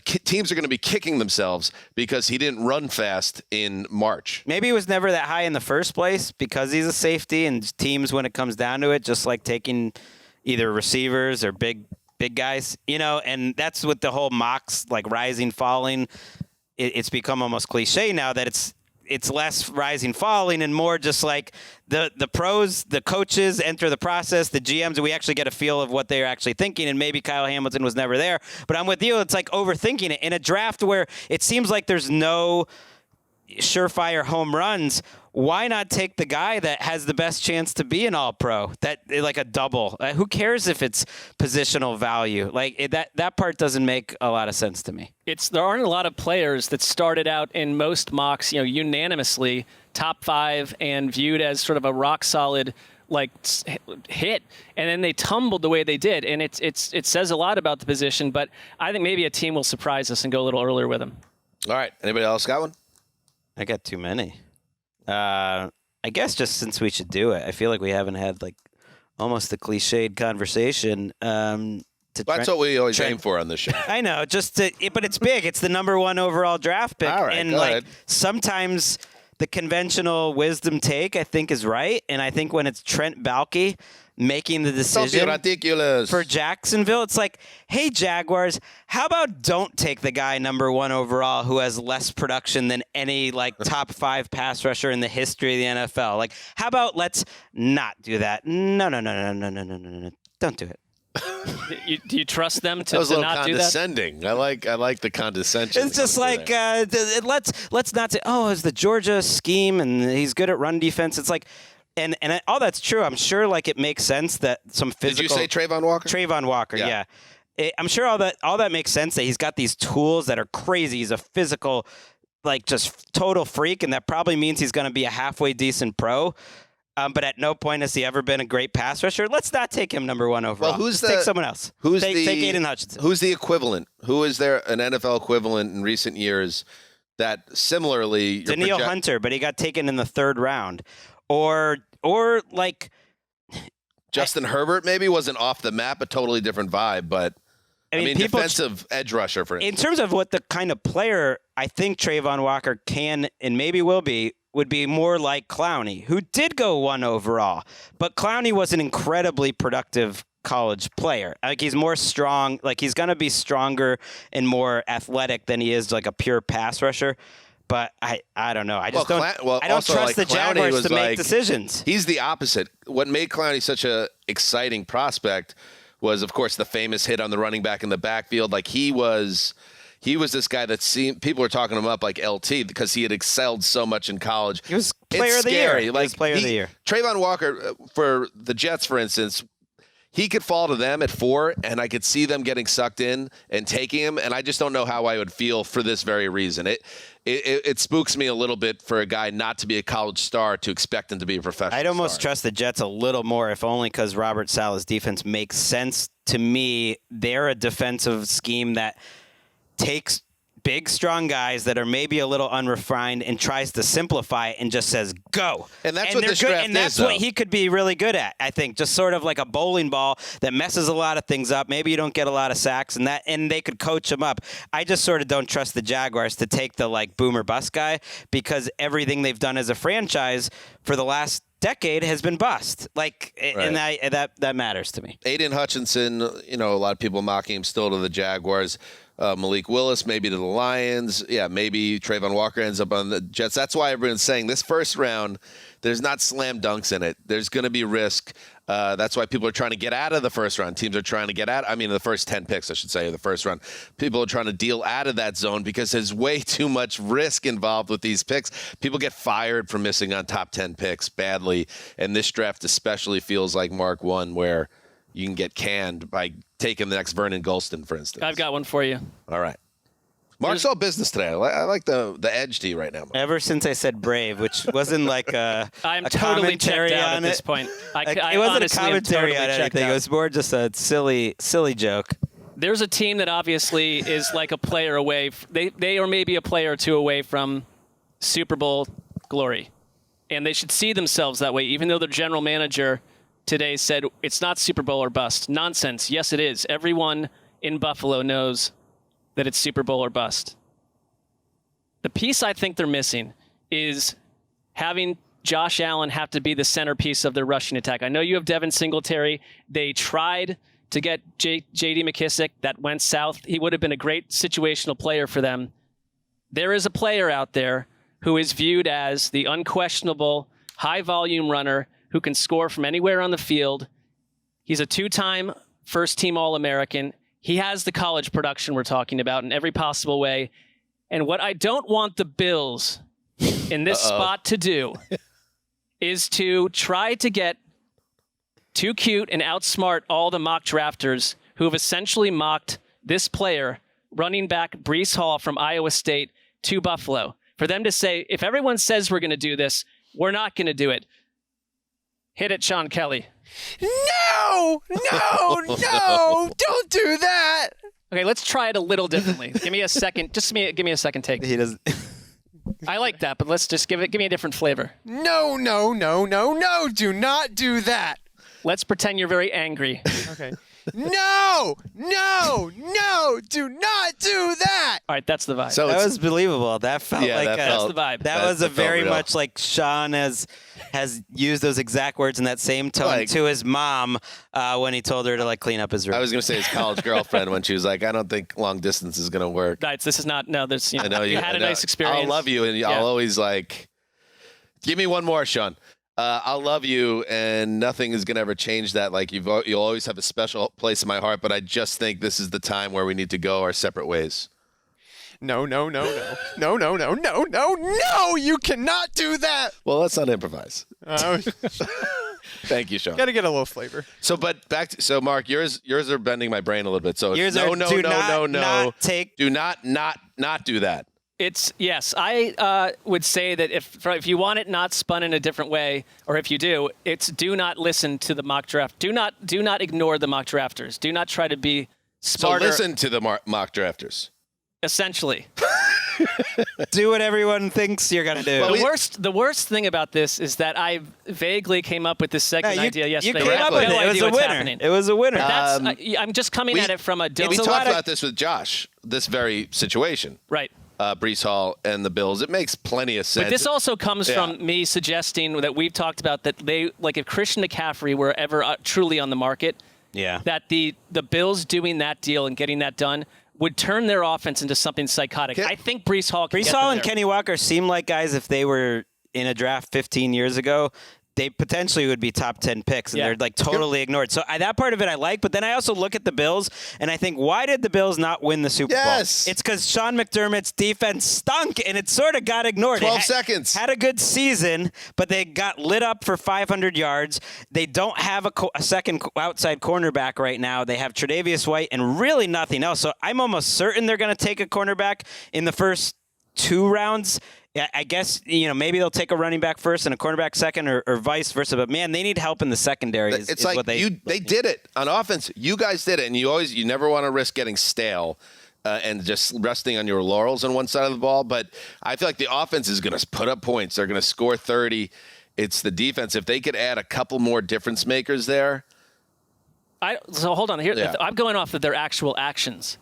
teams are going to be kicking themselves because he didn't run fast in March. Maybe he was never that high in the first place because he's a safety, and teams, when it comes down to it, just like taking either receivers or big guys, and that's what the whole mocks, like rising, falling. It's become almost cliche now that it's less rising, falling, and more just like the pros, the coaches enter the process, the GMs, and we actually get a feel of what they're actually thinking. And maybe Kyle Hamilton was never there, but I'm with you. It's like overthinking it in a draft where it seems like there's no surefire home runs. Why not take the guy that has the best chance to be an all-pro? That like a double. Who cares if it's positional value? Like that part doesn't make a lot of sense to me. There aren't a lot of players that started out in most mocks, unanimously top 5 and viewed as sort of a rock solid like hit, and then they tumbled the way they did, and it says a lot about the position. But I think maybe a team will surprise us and go a little earlier with him. All right, anybody else got one? I got too many. I guess just since we should do it, I feel like we haven't had like almost the cliched conversation. That's what we always aim for on this show. I know, but it's big. It's the number 1 overall draft pick. All right, and go ahead. Sometimes the conventional wisdom take, I think, is right. And I think when it's Trent Baalke making the decision for Jacksonville, it's like, hey, Jaguars, how about don't take the guy number 1 overall who has less production than any top 5 pass rusher in the history of the NFL? Like, how about let's not do that? No. Don't do it. Do you trust them to, that was to a not little condescending. do that? I like the condescension. It's just like let's not say, oh, it's the Georgia scheme and he's good at run defense. It's like, and all that's true. I'm sure it makes sense that some physical. Did you say Trayvon Walker? Trayvon Walker, yeah. I'm sure all that makes sense that he's got these tools that are crazy. He's a physical, just total freak, and that probably means he's going to be a halfway decent pro. But at no point has he ever been a great pass rusher. Let's not take him number 1 overall. Well, take someone else. Take Aiden Hutchinson. Who's the equivalent? Who is there an NFL equivalent in recent years that similarly? Daniil Hunter, but he got taken in the 3rd round, or Justin Herbert maybe wasn't off the map, a totally different vibe, but. I mean defensive edge rusher, for instance. In terms of what the kind of player I think Trayvon Walker can and maybe would be more like Clowney, who did go 1 overall. But Clowney was an incredibly productive college player. He's more strong. He's going to be stronger and more athletic than he is a pure pass rusher. But I don't know. I just don't trust the Jaguars to make decisions. He's the opposite. What made Clowney such a exciting prospect was, of course, the famous hit on the running back in the backfield. He was this guy that people were talking him up like LT because he had excelled so much in college. He was player of the year. He was player of the year. Trayvon Walker, for the Jets, for instance, he could fall to them at 4, and I could see them getting sucked in and taking him, and I just don't know how I would feel for this very reason. It spooks me a little bit for a guy not to be a college star to expect him to be a professional I'd almost star. trust the Jets a little more, if only because Robert Saleh's defense makes sense to me. They're a defensive scheme that takes big, strong guys that are maybe a little unrefined and tries to simplify it and just says, go. And that's what this draft is, and that's what he could be really good at, I think. Just sort of like a bowling ball that messes a lot of things up. Maybe you don't get a lot of sacks, and they could coach him up. I just sort of don't trust the Jaguars to take the boomer bust guy because everything they've done as a franchise for the last decade has been bust. And that matters to me. Aiden Hutchinson, a lot of people mocking him still to the Jaguars. Malik Willis, maybe to the Lions. Yeah, maybe Trayvon Walker ends up on the Jets. That's why everyone's saying this first round, there's not slam dunks in it. There's going to be risk. That's why people are trying to get out of the first round. Teams are trying to get out. The first 10 picks, I should say, of the first round. People are trying to deal out of that zone because there's way too much risk involved with these picks. People get fired for missing on top 10 picks badly. And this draft especially feels like Mark 1 where you can get canned by taking the next Vernon Golston, for instance. I've got one for you. All right. Mark's all business today. I like the edge to you right now, Mark. Ever since I said brave, which wasn't I'm totally checked out at this point. It wasn't a commentary on anything. It was more just a silly joke. There's a team that obviously is like a player away. They are maybe a player or 2 away from Super Bowl glory. And they should see themselves that way, even though their general manager today said it's not Super Bowl or bust. Nonsense. Yes, it is. Everyone in Buffalo knows that it's Super Bowl or bust. The piece I think they're missing is having Josh Allen have to be the centerpiece of their rushing attack. I know you have Devin Singletary. They tried to get J.D. McKissick. That went south. He would have been a great situational player for them. There is a player out there who is viewed as the unquestionable high-volume runner who can score from anywhere on the field. He's a 2-time first-team All-American. He has the college production we're talking about in every possible way. And what I don't want the Bills in this spot to do is to try to get too cute and outsmart all the mock drafters who have essentially mocked this player, running back Breece Hall from Iowa State to Buffalo. For them to say, if everyone says we're going to do this, we're not going to do it. Hit it, Sean Kelly. No, don't do that. Okay, let's try it a little differently. Give me a second. Give me a second take. He doesn't. I like that, but let's just give me a different flavor. No, do not do that. Let's pretend you're very angry. Okay. No, do not do that. All right, that's the vibe. So that was believable. That felt like that's the vibe. That was a very much like Sean has used those exact words in that same tone to his mom when he told her to like clean up his room. I was going to say his college girlfriend when she was like, I don't think long distance is going to work. Right, this is not, no, there's, I know you had a nice experience. I'll love you, and I'll always like, give me one more, Sean. I'll love you, and nothing is going to ever change that. Like, you'll always have a special place in my heart, but I just think this is the time where we need to go our separate ways. No, you cannot do that. Well, let's not improvise. Thank you, Sean. Got to get a little flavor. So, but back to, so Marc, yours are bending my brain a little bit. So yours no, do not do that. It's yes. I would say that if you want it not spun in a different way, or if you do, it's do not listen to the mock draft. Do not ignore the mock drafters. Do not try to be smarter. So listen to the mock drafters. Essentially. Do what everyone thinks you're gonna do. Well, the worst thing about this is that I vaguely came up with this second idea yesterday. You came up with it. It was a winner. It was a winner. I'm just coming at it from a We talked about this with Josh. This very situation. Right. Breece Hall and the Bills. It makes plenty of sense. But this also comes from me suggesting that we've talked about that they, like if Christian McCaffrey were ever truly on the market, that the Bills doing that deal and getting that done would turn their offense into something psychotic. I think Breece Hall and Kenny Walker seem like guys if they were in a draft 15 years ago, they potentially would be top 10 picks, and they're like totally ignored. So that part of it I like, but then I also look at the Bills, and I think, why did the Bills not win the Super Bowl? It's because Sean McDermott's defense stunk, and it sort of got ignored. 12 seconds. Had a good season, but they got lit up for 500 yards. They don't have a second outside cornerback right now. They have Tre'Davious White and really nothing else. So I'm almost certain they're going to take a cornerback in the first 2 rounds. Yeah, I guess, maybe they'll take a running back first and a cornerback second or vice versa. But, man, they need help in the secondary. It's like they did it on offense. You guys did it, and you never want to risk getting stale and just resting on your laurels on one side of the ball. But I feel like the offense is going to put up points. They're going to score 30. It's the defense. If they could add a couple more difference makers there. So hold on. Here, I'm going off of their actual actions.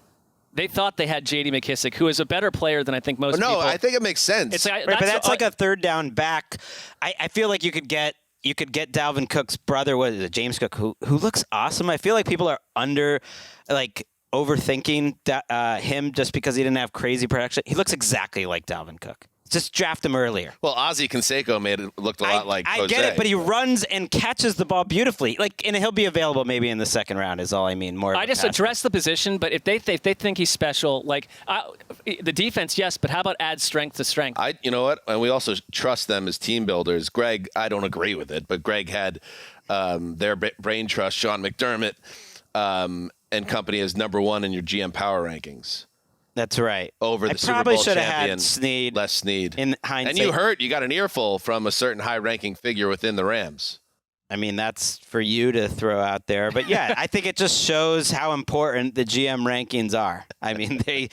They thought they had J.D. McKissick, who is a better player than I think most people. No, I think it makes sense. It's like, but that's like a third down back. I feel like you could get Dalvin Cook's brother, what is it, James Cook, who looks awesome. I feel like people are overthinking him just because he didn't have crazy production. He looks exactly like Dalvin Cook. Just draft him earlier. Well, Ozzie Canseco looked a lot like Jose. I get it, but he runs and catches the ball beautifully. And he'll be available maybe in the second round is all I mean. I just address the position, but if they think he's special, the defense, yes, but how about add strength to strength? You know what? And we also trust them as team builders. Gregg, I don't agree with it, but Gregg had their brain trust, Sean McDermott and company as #1 in your GM power rankings. That's right. Over the Super Bowl champion, Les Snead. In hindsight. And you got an earful from a certain high-ranking figure within the Rams. I mean, that's for you to throw out there. But, yeah, I think it just shows how important the GM rankings are. I mean, they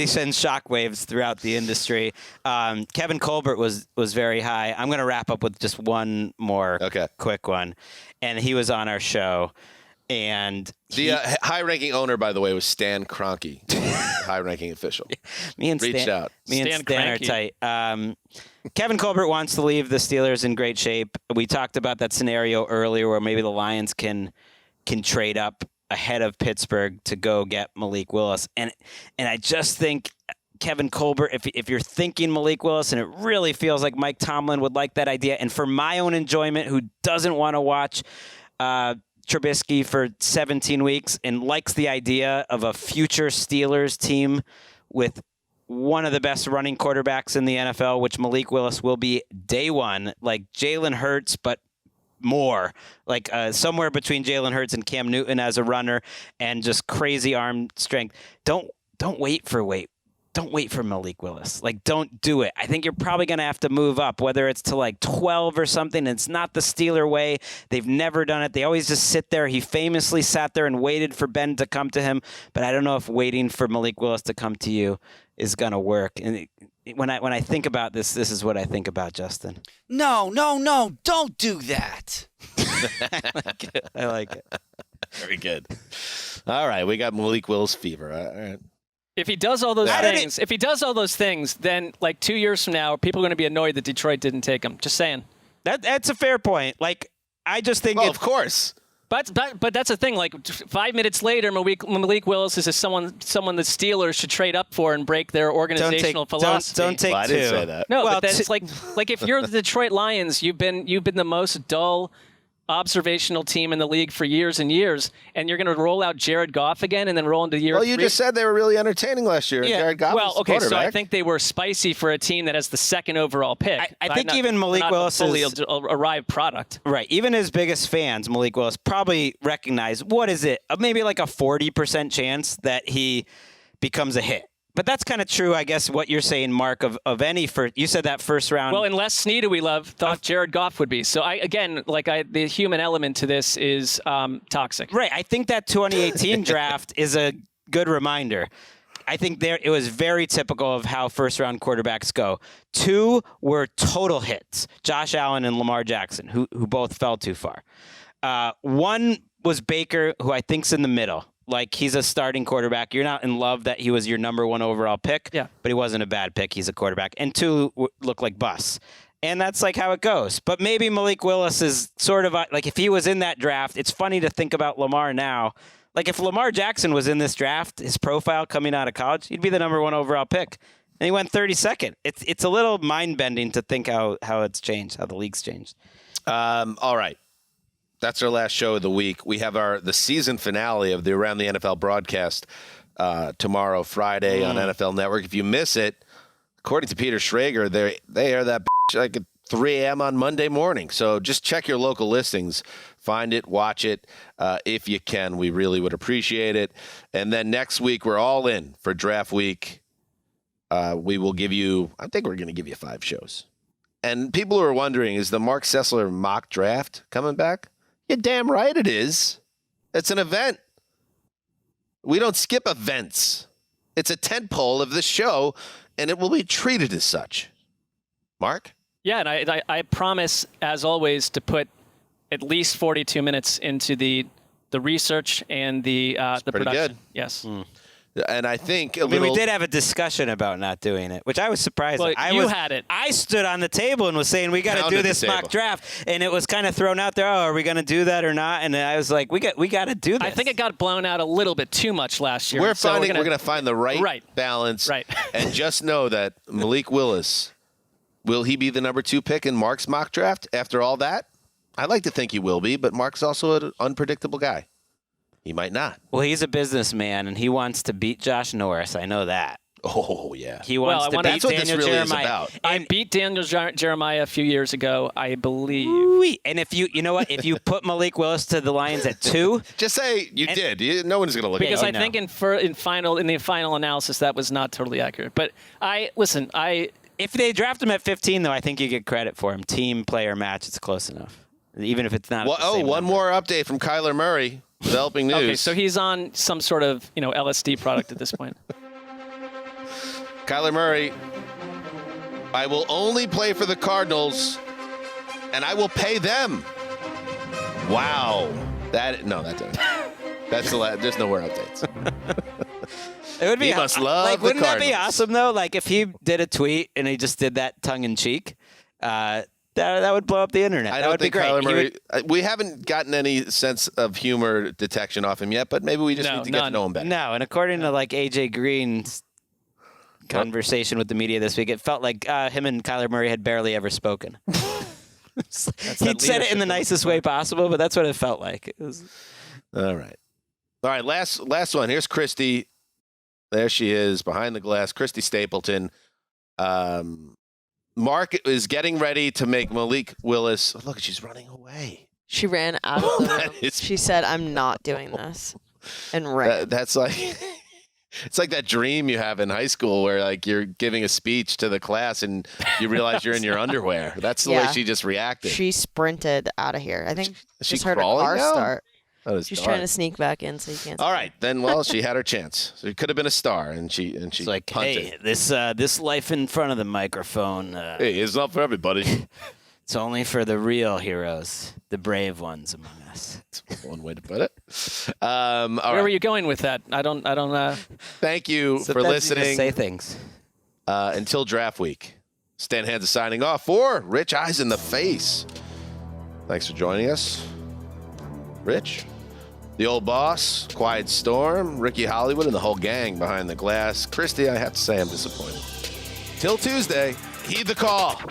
send shockwaves throughout the industry. Kevin Colbert was very high. I'm going to wrap up with just one more quick one. And he was on our show. And the high-ranking owner, by the way, was Stan Kroenke, high-ranking official. Me and Stan are tight. Kevin Colbert wants to leave the Steelers in great shape. We talked about that scenario earlier where maybe the Lions can trade up ahead of Pittsburgh to go get Malik Willis. And I just think Kevin Colbert, if you're thinking Malik Willis, and it really feels like Mike Tomlin would like that idea, and for my own enjoyment, who doesn't want to watch Trubisky for 17 weeks and likes the idea of a future Steelers team with one of the best running quarterbacks in the NFL, which Malik Willis will be day one, like Jalen Hurts, but more, like somewhere between Jalen Hurts and Cam Newton as a runner and just crazy arm strength. Don't wait for Malik Willis. Don't do it. I think you're probably going to have to move up, whether it's to 12 or something. It's not the Steeler way. They've never done it. They always just sit there. He famously sat there and waited for Ben to come to him. But I don't know if waiting for Malik Willis to come to you is going to work. And when I think about this is what I think about, Justin. No, don't do that. I like it. Very good. All right, we got Malik Willis fever. All right. If he does all those things, then like 2 years from now, people are going to be annoyed that Detroit didn't take him. Just saying. That's a fair point. Like, I just think of course. But that's the thing. Like 5 minutes later, Malik Willis is someone the Steelers should trade up for and break their organizational philosophy. Don't take well, I didn't say that. No, but that's like if you're the Detroit Lions, you've been the most dull observational team in the league for years and years, and you're going to roll out Jared Goff again and then roll into year 3. Well, you just said they were really entertaining last year. Yeah. Jared Goff was the quarterback. So I think they were spicy for a team that has the 2nd overall pick. I think even Malik Willis fully is arrived product. Right. Even his biggest fans, Malik Willis, probably recognize, what is it? Maybe like a 40% chance that he becomes a hit. But that's kind of true, I guess, what you're saying, Mark, of any first. You said that first round. Well, unless Snead, we love, thought Jared Goff would be. So the human element to this is toxic. Right. I think that 2018 draft is a good reminder. I think it was very typical of how first-round quarterbacks go. 2 were total hits, Josh Allen and Lamar Jackson, who both fell too far. 1 was Baker, who I think's in the middle. Like, he's a starting quarterback. You're not in love that he was your number 1 overall pick, but he wasn't a bad pick. He's a quarterback. And 2 look like busts. And that's like how it goes. But maybe Malik Willis is sort of like, if he was in that draft, it's funny to think about Lamar now. Like, if Lamar Jackson was in this draft, his profile coming out of college, he'd be the number 1 overall pick. And he went 32nd. It's a little mind-bending to think how it's changed, how the league's changed. All right. That's our last show of the week. We have the season finale of the Around the NFL broadcast tomorrow, Friday on NFL Network. If you miss it, according to Peter Schrager, they air that like at 3 a.m. on Monday morning. So just check your local listings. Find it, watch it if you can. We really would appreciate it. And then next week, we're all in for draft week. We will give you, I think we're going to give you 5 shows. And people who are wondering, is the Marc Sessler mock draft coming back? You're damn right it is. It's an event. We don't skip events. It's a tentpole of the show, and it will be treated as such. Mark? Yeah, and I promise, as always, to put at least 42 minutes into the research and the production. Good. Yes. And I think we did have a discussion about not doing it, which I was surprised. Well, you had it. I stood on the table and was saying, we got to do this mock draft. And it was kind of thrown out there, are we going to do that or not? And I was like, we got to do this. I think it got blown out a little bit too much last year. We're going to find the right balance. Right. And just know that Malik Willis, will he be the number 2 pick in Mark's mock draft after all that? I'd like to think he will be, but Mark's also an unpredictable guy. He might not. Well, he's a businessman, and he wants to beat Josh Norris. I know that. Oh, yeah. He wants to beat Daniel Jeremiah. I beat Daniel Jeremiah a few years ago, I believe. And if you know what? If you put Malik Willis to the Lions at 2. Just say you did. No one's going to look at it. Because I think in the final analysis, that was not totally accurate. But if they draft him at 15, though, I think you get credit for him. Team, player, match, it's close enough. Even if it's not. Well, one more update from Kyler Murray. Developing news. Okay, so he's on some sort of LSD product at this point. Kyler Murray, I will only play for the Cardinals, and I will pay them. Wow. That didn't. That's the last. There's no more updates. It would be. He must love the wouldn't Cardinals. that be awesome though? Like if he did a tweet and he just did that tongue in cheek. That would blow up the internet. I that don't would think be great. Kyler Murray. We haven't gotten any sense of humor detection off him yet, but maybe we just need to get to know him better. No, and according to like AJ Green's conversation with the media this week, it felt like him and Kyler Murray had barely ever spoken. He'd said it in the nicest way possible, but that's what it felt like. All right. Last one. Here's Christy. There she is behind the glass. Christy Stapleton. Mark is getting ready to make Malik Willis. Look, she's running away. She ran out of the room. She said, I'm not doing this. And ran. That's like, it's like that dream you have in high school where like you're giving a speech to the class and you realize you're in your underwear. That's the way she just reacted. She sprinted out of here. I think she just heard a car start. She's trying to sneak back in so you can't. All right, then. Well, she had her chance. So it could have been a star, and she like, punted. Hey, this life in front of the microphone. Hey, it's not for everybody. It's only for the real heroes, the brave ones among us. That's one way to put it. Where were you going with that? I don't. Thank you for Sometimes you listening. just say things. Until draft week. Stan Hanzus signing off for Rich Eisen the Face. Thanks for joining us. Rich, the old boss, Quiet Storm, Ricky Hollywood, and the whole gang behind the glass. Christy, I have to say I'm disappointed. Till Tuesday, heed the call.